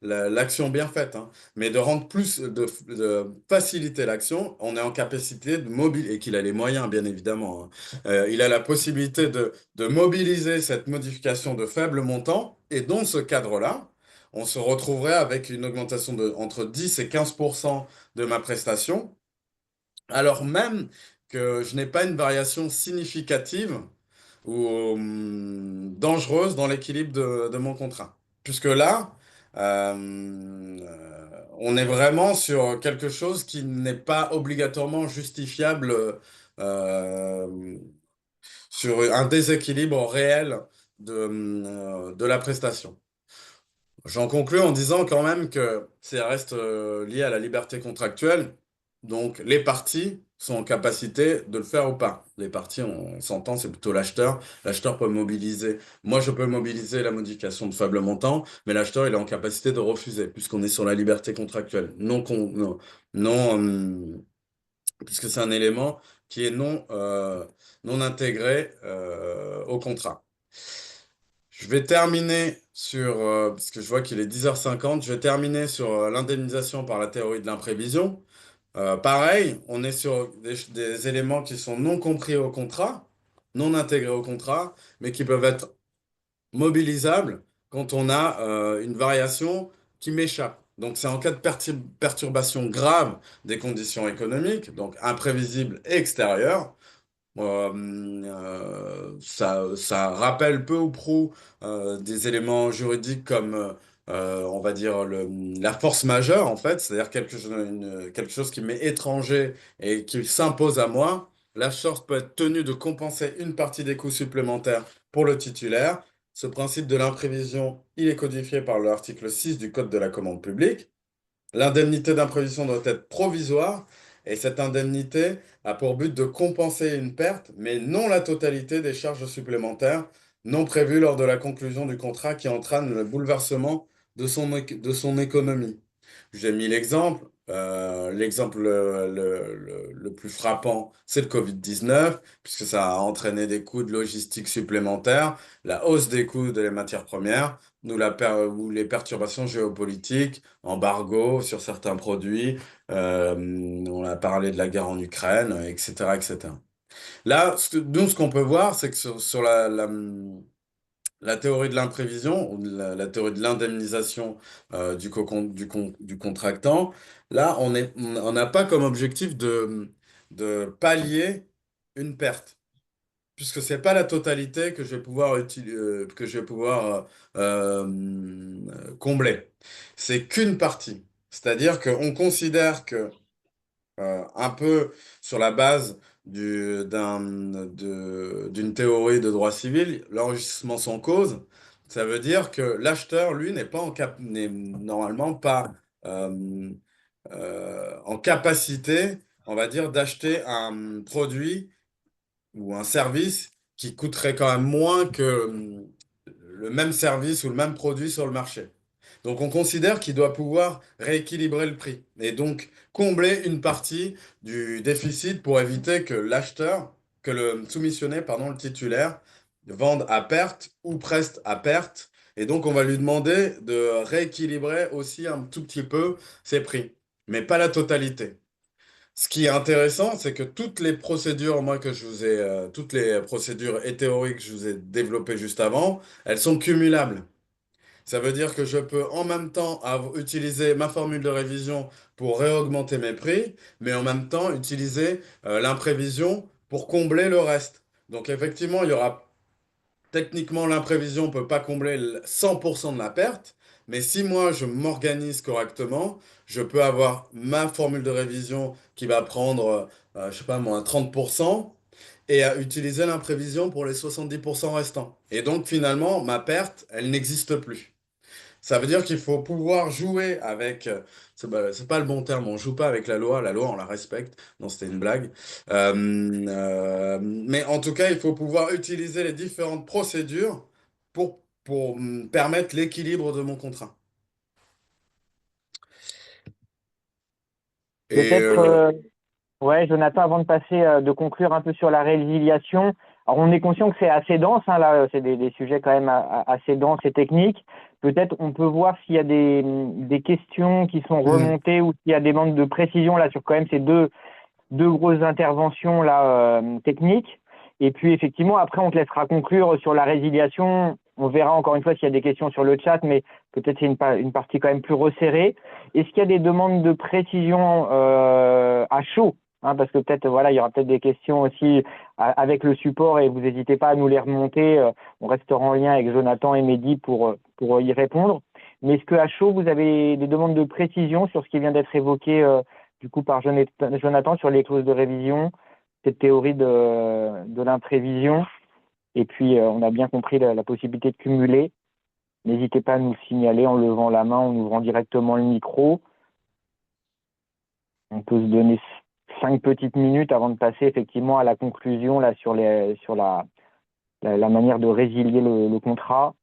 l'action bien faite, hein, mais de rendre de faciliter l'action. On est en capacité de mobiliser, et qu'il a les moyens, bien évidemment, hein. Il a la possibilité de mobiliser cette modification de faible montant, et dans ce cadre-là, on se retrouverait avec une augmentation de entre 10 et 15% de ma prestation, alors même que je n'ai pas une variation significative ou dangereuse dans l'équilibre de mon contrat. Puisque là, on est vraiment sur quelque chose qui n'est pas obligatoirement justifiable euh, sur un déséquilibre réel de la prestation. J'en conclus en disant quand même que ça reste lié à la liberté contractuelle. Donc, les parties sont en capacité de le faire ou pas. Les parties, on s'entend, c'est plutôt l'acheteur. L'acheteur peut mobiliser. Moi, je peux mobiliser la modification de faible montant, mais l'acheteur, il est en capacité de refuser, puisqu'on est sur la liberté contractuelle. Non, puisque c'est un élément qui est non intégré au contrat. Je vais terminer parce que je vois qu'il est 10h50, je vais terminer sur l'indemnisation par la théorie de l'imprévision. Pareil, on est sur des éléments qui sont non compris au contrat, non intégrés au contrat, mais qui peuvent être mobilisables quand on a une variation qui m'échappe. Donc c'est en cas de perturbation grave des conditions économiques, donc imprévisibles et extérieures. Ça rappelle peu ou prou des éléments juridiques comme on va dire, la force majeure, en fait, c'est-à-dire quelque chose qui m'est étranger et qui s'impose à moi, l'acheteur peut être tenu de compenser une partie des coûts supplémentaires pour le titulaire. Ce principe de l'imprévision, il est codifié par l'article 6 du Code de la commande publique. L'indemnité d'imprévision doit être provisoire et cette indemnité a pour but de compenser une perte, mais non la totalité des charges supplémentaires non prévues lors de la conclusion du contrat qui entraîne le bouleversement de son économie. J'ai mis l'exemple. L'exemple le plus frappant, c'est le Covid-19, puisque ça a entraîné des coûts de logistique supplémentaires, la hausse des coûts des matières premières, ou les perturbations géopolitiques, embargo sur certains produits, on a parlé de la guerre en Ukraine, etc., etc. Là, nous, ce qu'on peut voir, c'est que sur la théorie de l'imprévision, ou la théorie de l'indemnisation du contractant, là, on n'a pas comme objectif de pallier une perte, puisque c'est pas la totalité que je vais pouvoir combler. C'est qu'une partie. C'est-à-dire qu'on considère que un peu sur la base d'une théorie de droit civil, l'enregistrement sans cause, ça veut dire que l'acheteur, lui, n'est normalement pas euh, en capacité, on va dire, d'acheter un produit ou un service qui coûterait quand même moins que le même service ou le même produit sur le marché. Donc on considère qu'il doit pouvoir rééquilibrer le prix et donc combler une partie du déficit pour éviter que que le soumissionné, pardon, le titulaire, vende à perte ou preste à perte. Et donc on va lui demander de rééquilibrer aussi un tout petit peu ses prix, mais pas la totalité. Ce qui est intéressant, c'est que toutes les procédures, toutes les procédures et théories que je vous ai développées juste avant, elles sont cumulables. Ça veut dire que je peux en même temps utiliser ma formule de révision pour réaugmenter mes prix, mais en même temps utiliser l'imprévision pour combler le reste. Donc effectivement, il y aura techniquement l'imprévision ne peut pas combler 100% de la perte, mais si moi je m'organise correctement, je peux avoir ma formule de révision qui va prendre, je sais pas moi, 30% et à utiliser l'imprévision pour les 70% restants. Et donc finalement, ma perte, elle n'existe plus. Ça veut dire qu'il faut pouvoir jouer avec. C'est pas le bon terme, on joue pas avec la loi on la respecte. Non, c'était une blague. Mais en tout cas, il faut pouvoir utiliser les différentes procédures pour permettre l'équilibre de mon contrat. Et Peut-être, ouais, Jonathan, avant de passer, de conclure un peu sur la résiliation. Alors, on est conscient que c'est assez dense, hein, là, c'est des sujets quand même assez denses et techniques. Peut-être on peut voir s'il y a des questions qui sont remontées ou s'il y a des manques de précision là sur quand même ces deux grosses interventions là techniques. Et puis effectivement, après, on te laissera conclure sur la résiliation. On verra encore une fois s'il y a des questions sur le chat, mais peut-être c'est une partie quand même plus resserrée. Est-ce qu'il y a des demandes de précision à chaud, hein, parce que peut-être voilà, il y aura peut-être des questions aussi avec le support et vous n'hésitez pas à nous les remonter. On restera en lien avec Jonathan et Mehdi pour y répondre. Mais est-ce que à chaud, vous avez des demandes de précision sur ce qui vient d'être évoqué du coup par Jonathan sur les clauses de révision, cette théorie de l'imprévision? Et puis, on a bien compris la possibilité de cumuler. N'hésitez pas à nous le signaler en levant la main, en ouvrant directement le micro. On peut se donner 5 petites minutes avant de passer effectivement à la conclusion là, sur la manière de résilier le contrat.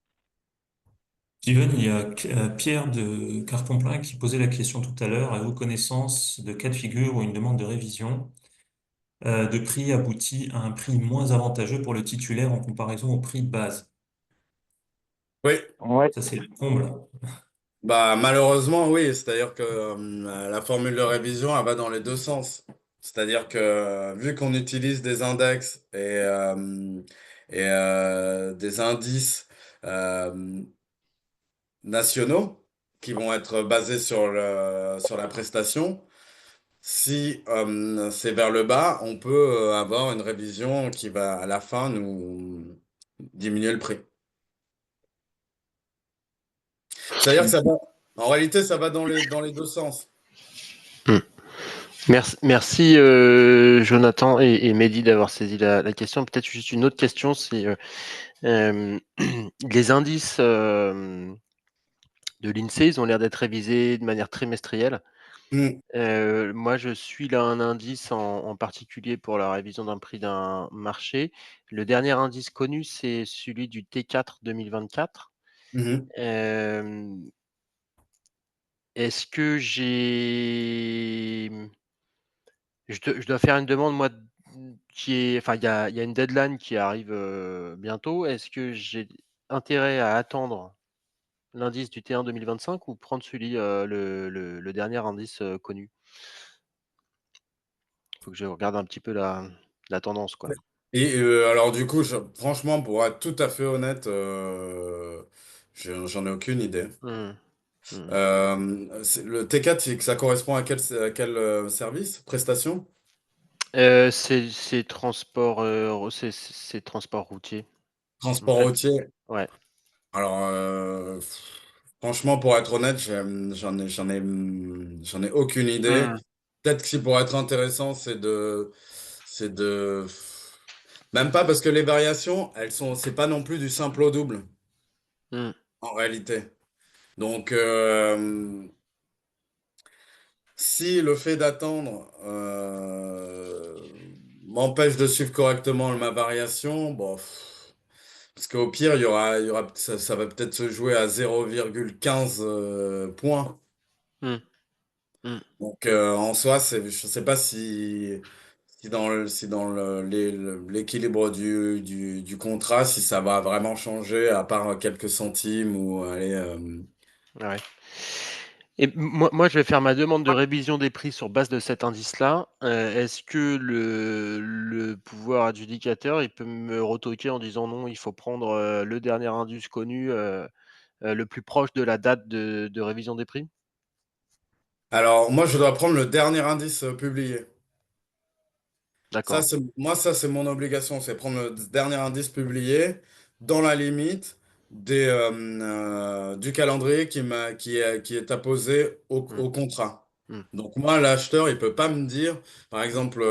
Steven, il y a Pierre de Carton-Plein qui posait la question tout à l'heure. Avez-vous connaissance de cas de figure où une demande de révision de prix aboutit à un prix moins avantageux pour le titulaire en comparaison au prix de base? oui, Ouais, Ça, c'est le comble. bah malheureusement oui, c'est-à-dire que la formule de révision elle va dans les deux sens. C'est-à-dire que vu qu'on utilise des index et des indices euh, nationaux qui vont être basés sur la prestation. Si c'est vers le bas, on peut avoir une révision qui va à la fin nous diminuer le prix. C'est-à-dire que ça va, en réalité, ça va dans les deux sens. Hmm. Merci Jonathan et Mehdi d'avoir saisi la question. Peut-être juste une autre question, c'est les indices de l'INSEE, ils ont l'air d'être révisés de manière trimestrielle. Mm. Moi, je suis là un indice en particulier pour la révision d'un prix d'un marché. Le dernier indice connu, c'est celui du T4 2024. Mhm. Est-ce que je dois faire une demande, moi, enfin, il y a une deadline qui arrive bientôt. Est-ce que j'ai intérêt à attendre l'indice du T1 2025 ou prendre celui, le dernier indice connu? Il faut que je regarde un petit peu la tendance, quoi. Et alors du coup, franchement, pour être tout à fait honnête, j'en ai aucune idée. Mmh. Mmh. Le T4, c'est que ça correspond à quel service, prestation? C'est transport, c'est transport routier. En Transport fait, routier. ouais. Alors, franchement, pour être honnête, j'en ai aucune idée. Mmh. Peut-être que si pour être intéressant, c'est de, même pas parce que les variations, c'est pas non plus du simple au double, Mmh. en réalité. Donc, si le fait d'attendre m'empêche de suivre correctement ma variation, bon, parce qu'au pire, ça va peut-être se jouer à 0,15 points. Mmh. Mmh. Donc, en soi, je sais pas si dans l'équilibre du contrat, si ça va vraiment changer, à part quelques centimes ou allez, Ouais. Et moi, je vais faire ma demande de révision des prix sur base de cet indice-là. Est-ce que le pouvoir adjudicateur, il peut me retoquer en disant non, il faut prendre le dernier indice connu, le plus proche de la date de révision des prix? Alors, moi, je dois prendre le dernier indice publié. D'accord. Ça, c'est mon obligation, c'est prendre le dernier indice publié dans la limite du calendrier qui est apposé Mmh. au contrat. Mmh. Donc moi, l'acheteur, il peut pas me dire, par exemple,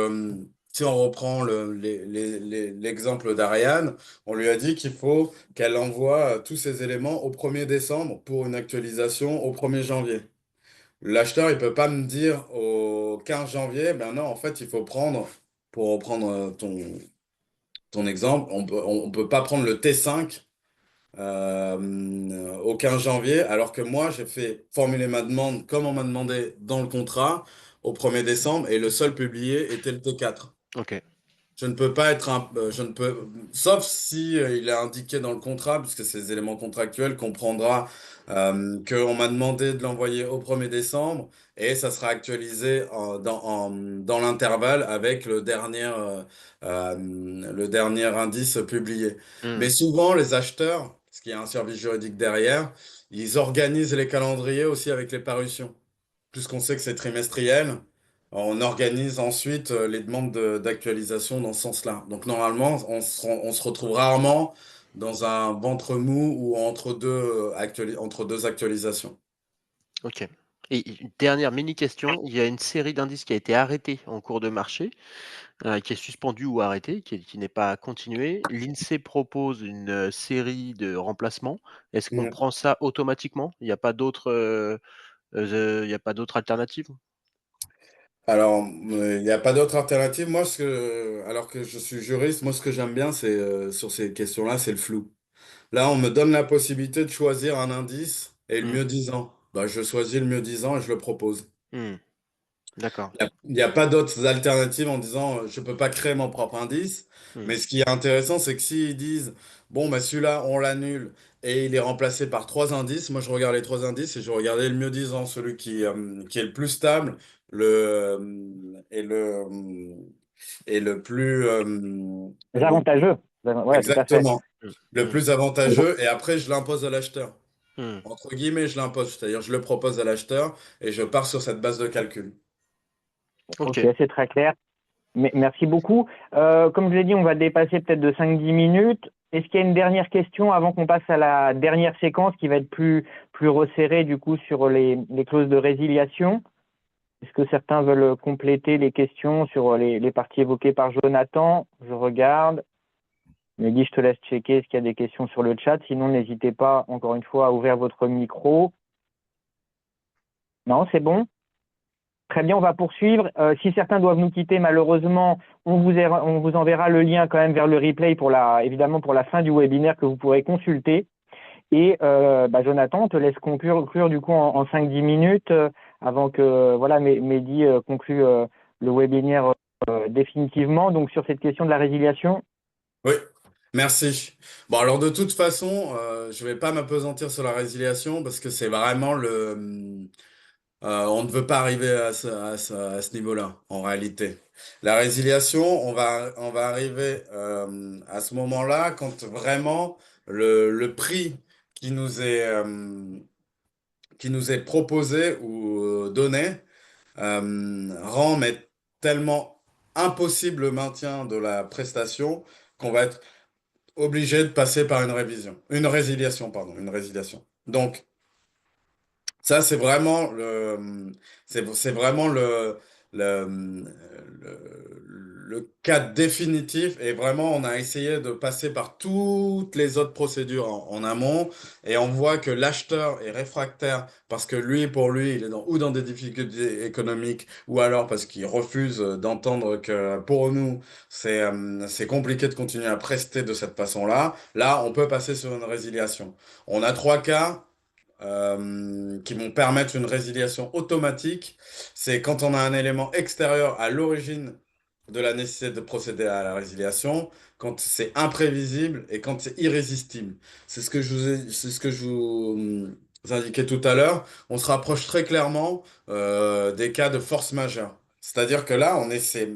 si on reprend l'exemple d'Ariane, on lui a dit qu'il faut qu'elle envoie tous ces éléments au 1er décembre pour une actualisation au 1er janvier. L'acheteur, il peut pas me dire au 15 janvier, ben non, en fait, il faut prendre, pour reprendre ton exemple, on peut pas prendre le T5 au 15 janvier, alors que moi, j'ai fait formuler ma demande comme on m'a demandé dans le contrat au 1er décembre, et le seul publié était le T4. Ok. Je ne peux pas je ne peux, sauf si il est indiqué dans le contrat, puisque c'est des éléments contractuels, qu'on prendra, qu'on m'a demandé de l'envoyer au 1er décembre et ça sera actualisé dans l'intervalle avec le dernier indice publié. Mmh. Mais souvent, les acheteurs, parce qu'il y a un service juridique derrière, ils organisent les calendriers aussi avec les parutions. Puisqu'on sait que c'est trimestriel, on organise ensuite les demandes d'actualisation dans ce sens-là. Donc normalement, on se retrouve rarement dans un ventre mou ou entre deux actualisations. Ok. Et une dernière mini question, il y a une série d'indices qui a été arrêtée en cours de marché, qui est suspendue ou arrêtée, qui n'est pas continuée. L'INSEE propose une série de remplacements. Est-ce qu'on Mm. prend ça automatiquement? Il n'y a pas d'autres il y a pas d'autres alternatives? Alors, il n'y a pas d'autre alternative. Moi, alors que je suis juriste, moi, ce que j'aime bien, c'est sur ces questions-là, c'est le flou. Là, on me donne la possibilité de choisir un indice et le Hmm. mieux disant. Bah, je choisis le mieux disant et je le propose. Hmm. D'accord. Il n'y a pas d'autres alternatives en disant je peux pas créer mon propre indice. Hmm. Mais ce qui est intéressant, c'est que s'ils disent bon, bah, celui-là, on l'annule et il est remplacé par trois indices, moi je regarde les trois indices et je regardais le mieux disant, celui qui est le plus stable le, et le plus. Les avantageux. Ouais, tout à fait. Exactement. Hmm. Le Hmm. plus avantageux et après je l'impose à l'acheteur. Hmm. Entre guillemets, je l'impose, c'est-à-dire je le propose à l'acheteur et je pars sur cette base de calcul. Ok. Ok, c'est très clair. Merci beaucoup. Comme je l'ai dit, on va dépasser peut-être de 5-10 minutes. est-ce qu'il y a une dernière question avant qu'on passe à la dernière séquence qui va être plus resserrée du coup sur les clauses de résiliation? Est-ce que certains veulent compléter les questions sur les parties évoquées par Jonathan? Je regarde. Mehdi, je te laisse checker est-ce qu'il y a des questions sur le chat. Sinon, n'hésitez pas, encore une fois, à ouvrir votre micro. Non, c'est bon? Très bien, on va poursuivre. Si certains doivent nous quitter, malheureusement, on vous enverra le lien quand même vers le replay évidemment pour la fin du webinaire que vous pourrez consulter. Et Jonathan, on te laisse conclure du coup en 5-10 minutes avant que voilà, Mehdi conclue le webinaire définitivement. Donc sur cette question de la résiliation. Oui, merci. Bon, alors de toute façon, je vais pas m'appesantir sur la résiliation parce que c'est vraiment on ne veut pas arriver à ce niveau-là, en réalité. La résiliation, on va arriver à ce moment-là quand vraiment le prix qui nous est proposé ou donné rend mais tellement impossible le maintien de la prestation qu'on va être obligé de passer par une résiliation, pardon, une résiliation. Donc, ça, c'est vraiment le cas définitif. Et vraiment, on a essayé de passer par toutes les autres procédures en amont. Et on voit que l'acheteur est réfractaire parce que pour lui, il est ou dans des difficultés économiques ou alors parce qu'il refuse d'entendre que pour nous, c'est compliqué de continuer à prester de cette façon-là. Là, on peut passer sur une résiliation. On a trois cas qui vont permettre une résiliation automatique. C'est quand on a un élément extérieur à l'origine de la nécessité de procéder à la résiliation, quand c'est imprévisible et quand c'est irrésistible. C'est ce que je vous indiquais tout à l'heure. On se rapproche très clairement des cas de force majeure. C'est-à-dire que là,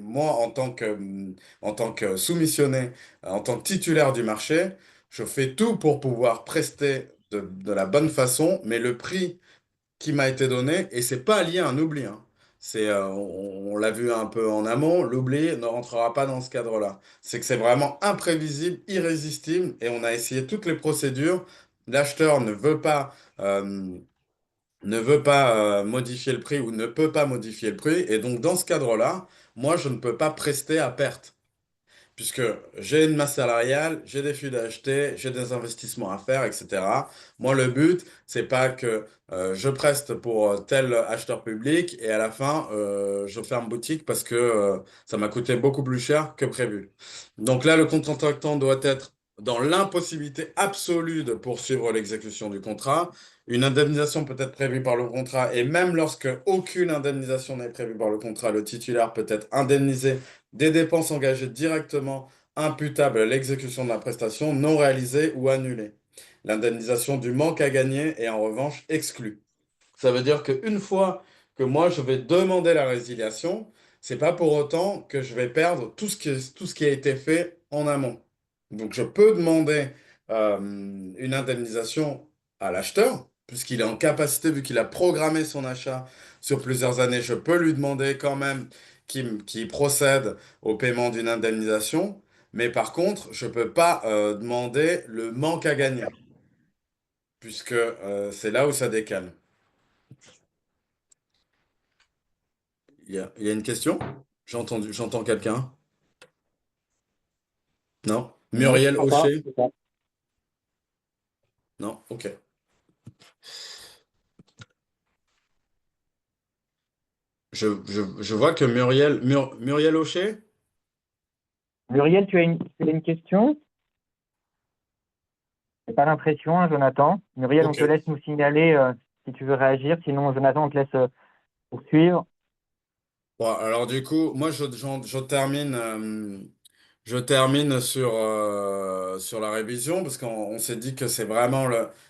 moi, en tant que soumissionné, en tant que titulaire du marché, je fais tout pour pouvoir prester de la bonne façon, mais le prix qui m'a été donné, et c'est pas lié à un oubli, hein. On l'a vu un peu en amont, l'oubli ne rentrera pas dans ce cadre-là. C'est que c'est vraiment imprévisible, irrésistible, et on a essayé toutes les procédures. L'acheteur ne veut pas modifier le prix ou ne peut pas modifier le prix, et donc dans ce cadre-là, moi je ne peux pas prester à perte puisque j'ai une masse salariale, j'ai des flux d'acheter, j'ai des investissements à faire, etc. Moi, le but, c'est pas que je preste pour tel acheteur public et à la fin, je ferme boutique parce que ça m'a coûté beaucoup plus cher que prévu. Donc là, le contre-contractant doit être dans l'impossibilité absolue de poursuivre l'exécution du contrat. Une indemnisation peut être prévue par le contrat et même lorsque aucune indemnisation n'est prévue par le contrat, le titulaire peut être indemnisé des dépenses engagées directement imputables à l'exécution de la prestation non réalisée ou annulée. L'indemnisation du manque à gagner est en revanche exclue. Ça veut dire qu'une fois que moi je vais demander la résiliation, c'est pas pour autant que je vais perdre tout ce qui a été fait en amont. Donc je peux demander une indemnisation à l'acheteur, puisqu'il est en capacité, vu qu'il a programmé son achat sur plusieurs années, je peux lui demander quand même qu'il procède au paiement d'une indemnisation. Mais par contre, je peux pas demander le manque à gagner, puisque c'est là où ça décale. Il y a une question? J'entends quelqu'un? Non? Non, je Muriel crois pas. Hochet? C'est ça. Non? Ok. Je vois que Muriel Hochet? Muriel, tu as une question? C'est pas l'impression, hein, Jonathan. Muriel, on Ok. te laisse nous signaler si tu veux réagir. Sinon, Jonathan, on te laisse poursuivre. Bon, alors du coup, moi je termine sur la révision parce qu'on s'est dit que c'est vraiment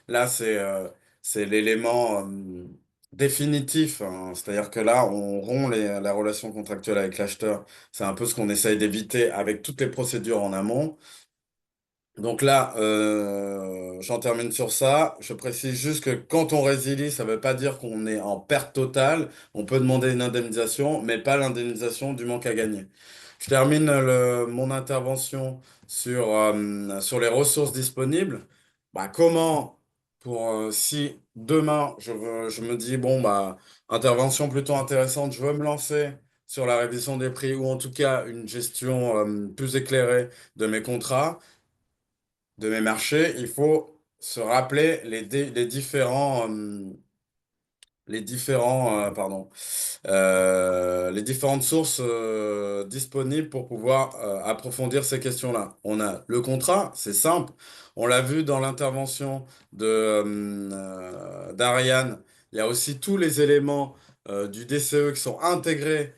là c'est l'élément définitif, hein. C'est-à-dire que là on rompt la relation contractuelle avec l'acheteur. C'est un peu ce qu'on essaye d'éviter avec toutes les procédures en amont. Donc là, j'en termine sur ça. Je précise juste que quand on résilie, ça ne veut pas dire qu'on est en perte totale. On peut demander une indemnisation, mais pas l'indemnisation du manque à gagner. Je termine mon intervention sur les ressources disponibles. Bah, comment, si demain je me dis, bon, bah, intervention plutôt intéressante, je veux me lancer sur la révision des prix ou en tout cas une gestion plus éclairée de mes contrats, de mes marchés, il faut se rappeler les différentes sources disponibles pour pouvoir approfondir ces questions-là. On a le contrat, c'est simple. On l'a vu dans l'intervention d'Ariane. Il y a aussi tous les éléments du DCE qui sont intégrés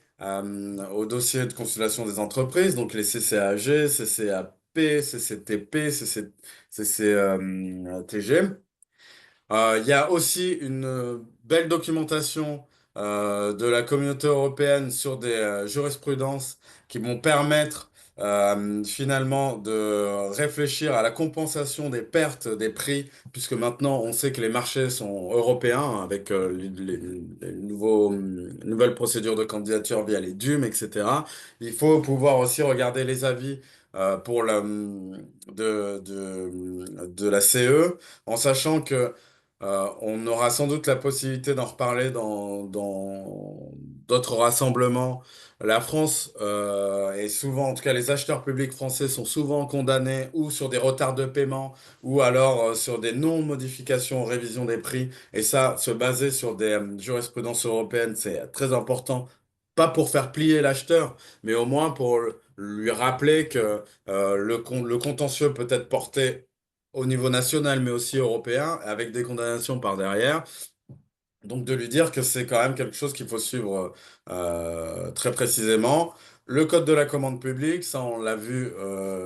au dossier de consultation des entreprises, donc les CCAG, CCAP, CCTP, CCTG. Il y a aussi une belle documentation de la communauté européenne sur des jurisprudences qui vont permettre finalement de réfléchir à la compensation des pertes des prix, puisque maintenant on sait que les marchés sont européens hein, avec nouvelles procédures de candidature via les DUM, etc. Il faut pouvoir aussi regarder les avis de la CE, en sachant que on aura sans doute la possibilité d'en reparler dans d'autres rassemblements. La France est souvent, en tout cas les acheteurs publics français sont souvent condamnés ou sur des retards de paiement ou alors sur des non-modifications, révision des prix. Et ça, se baser sur des jurisprudences européennes, c'est très important. Pas pour faire plier l'acheteur, mais au moins pour lui rappeler que le contentieux peut être porté au niveau national, mais aussi européen, avec des condamnations par derrière. Donc de lui dire que c'est quand même quelque chose qu'il faut suivre très précisément. Le code de la commande publique, ça on l'a vu,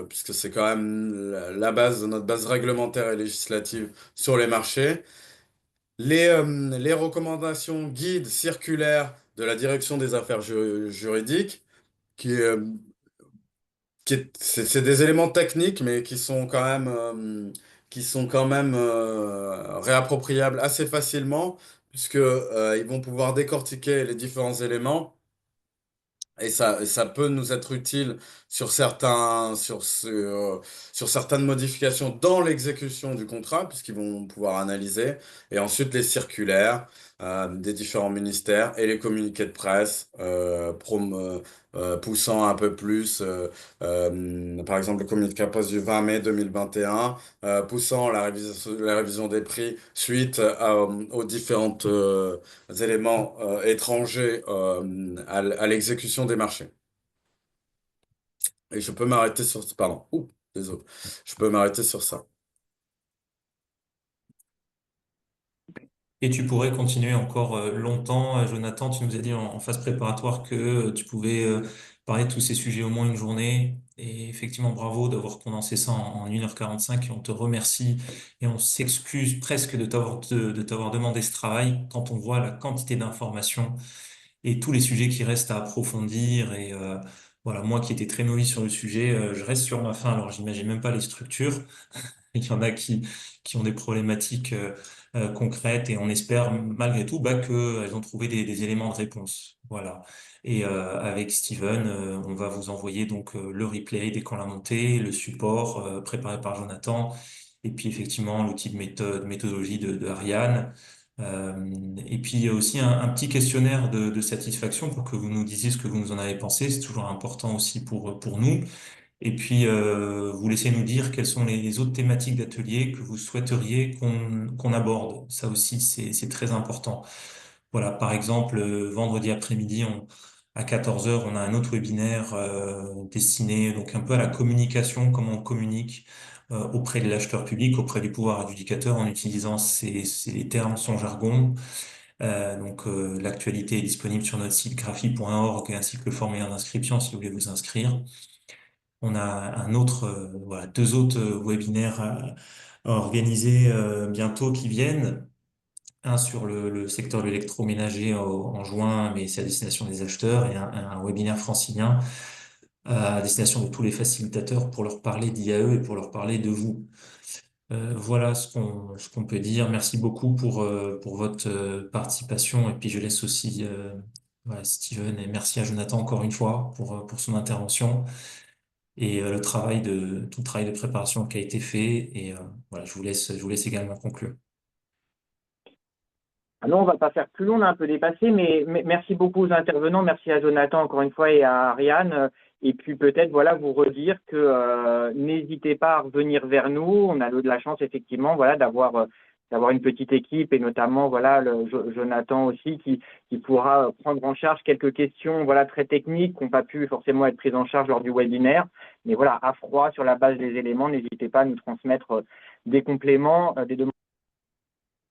puisque c'est quand même la base de notre base réglementaire et législative sur les marchés. Les recommandations guides circulaires de la direction des affaires juridiques, qui, c'est des éléments techniques, mais qui sont quand même réappropriables assez facilement, puisque ils vont pouvoir décortiquer les différents éléments. Et ça peut nous être utile sur certaines modifications dans l'exécution du contrat, puisqu'ils vont pouvoir analyser. Et ensuite, les circulaires des différents ministères et les communiqués de presse poussant un peu plus, par exemple, le communiqué de presse du 20 mai 2021, poussant la révision des prix suite aux différentes éléments étrangers à l'exécution des marchés. Et je peux m'arrêter sur... Pardon. Ouh, désolé. Je peux m'arrêter sur ça. Et tu pourrais continuer encore longtemps. Jonathan, tu nous as dit en phase préparatoire que tu pouvais parler de tous ces sujets au moins une journée. Et effectivement, bravo d'avoir condensé ça en 1h45. Et on te remercie et on s'excuse presque de t'avoir demandé ce travail quand on voit la quantité d'informations et tous les sujets qui restent à approfondir. Et voilà, moi qui étais très novice sur le sujet, je reste sur ma faim. Alors, j'imagine même pas les structures. Il y en a qui ont des problématiques concrètes et on espère malgré tout bah, qu'elles ont trouvé des éléments de réponse. Voilà. Et avec Steven, on va vous envoyer donc le replay dès qu'on l'a monté, le support préparé par Jonathan, et puis effectivement l'outil de méthodologie de Ariane. Et puis il y a aussi un petit questionnaire de satisfaction pour que vous nous disiez ce que vous nous en avez pensé. C'est toujours important aussi pour nous. Et puis, vous laissez nous dire quelles sont les autres thématiques d'atelier que vous souhaiteriez qu'on aborde. Ça aussi, c'est très important. Voilà, par exemple, vendredi après-midi, à 14 heures, on a un autre webinaire destiné donc un peu à la communication, comment on communique auprès de l'acheteur public, auprès du pouvoir adjudicateur en utilisant ces termes, son jargon. L'actualité est disponible sur notre site graphi.org ainsi que le formulaire d'inscription si vous voulez vous inscrire. On a voilà, deux autres webinaires à organiser bientôt qui viennent. Un sur le secteur de l'électroménager en juin, mais c'est à destination des acheteurs, et un webinaire francilien à destination de tous les facilitateurs pour leur parler d'IAE et pour leur parler de vous. Voilà ce qu'on peut dire. Merci beaucoup pour votre participation, et puis je laisse aussi voilà, Steven, et merci à Jonathan encore une fois pour son intervention et tout le travail de préparation qui a été fait. Et voilà, je vous laisse également conclure. Ah non, on va pas faire plus long, on a un peu dépassé, mais merci beaucoup aux intervenants, merci à Jonathan encore une fois et à Ariane. Et puis peut-être voilà vous redire que n'hésitez pas à revenir vers nous. On a de la chance effectivement voilà d'avoir une petite équipe et notamment voilà Jonathan aussi qui pourra prendre en charge quelques questions voilà très techniques qui n'ont pas pu forcément être prises en charge lors du webinaire. Mais voilà, à froid sur la base des éléments, n'hésitez pas à nous transmettre des compléments, des demandes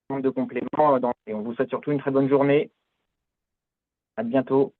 de compléments. Et on vous souhaite surtout une très bonne journée. À bientôt.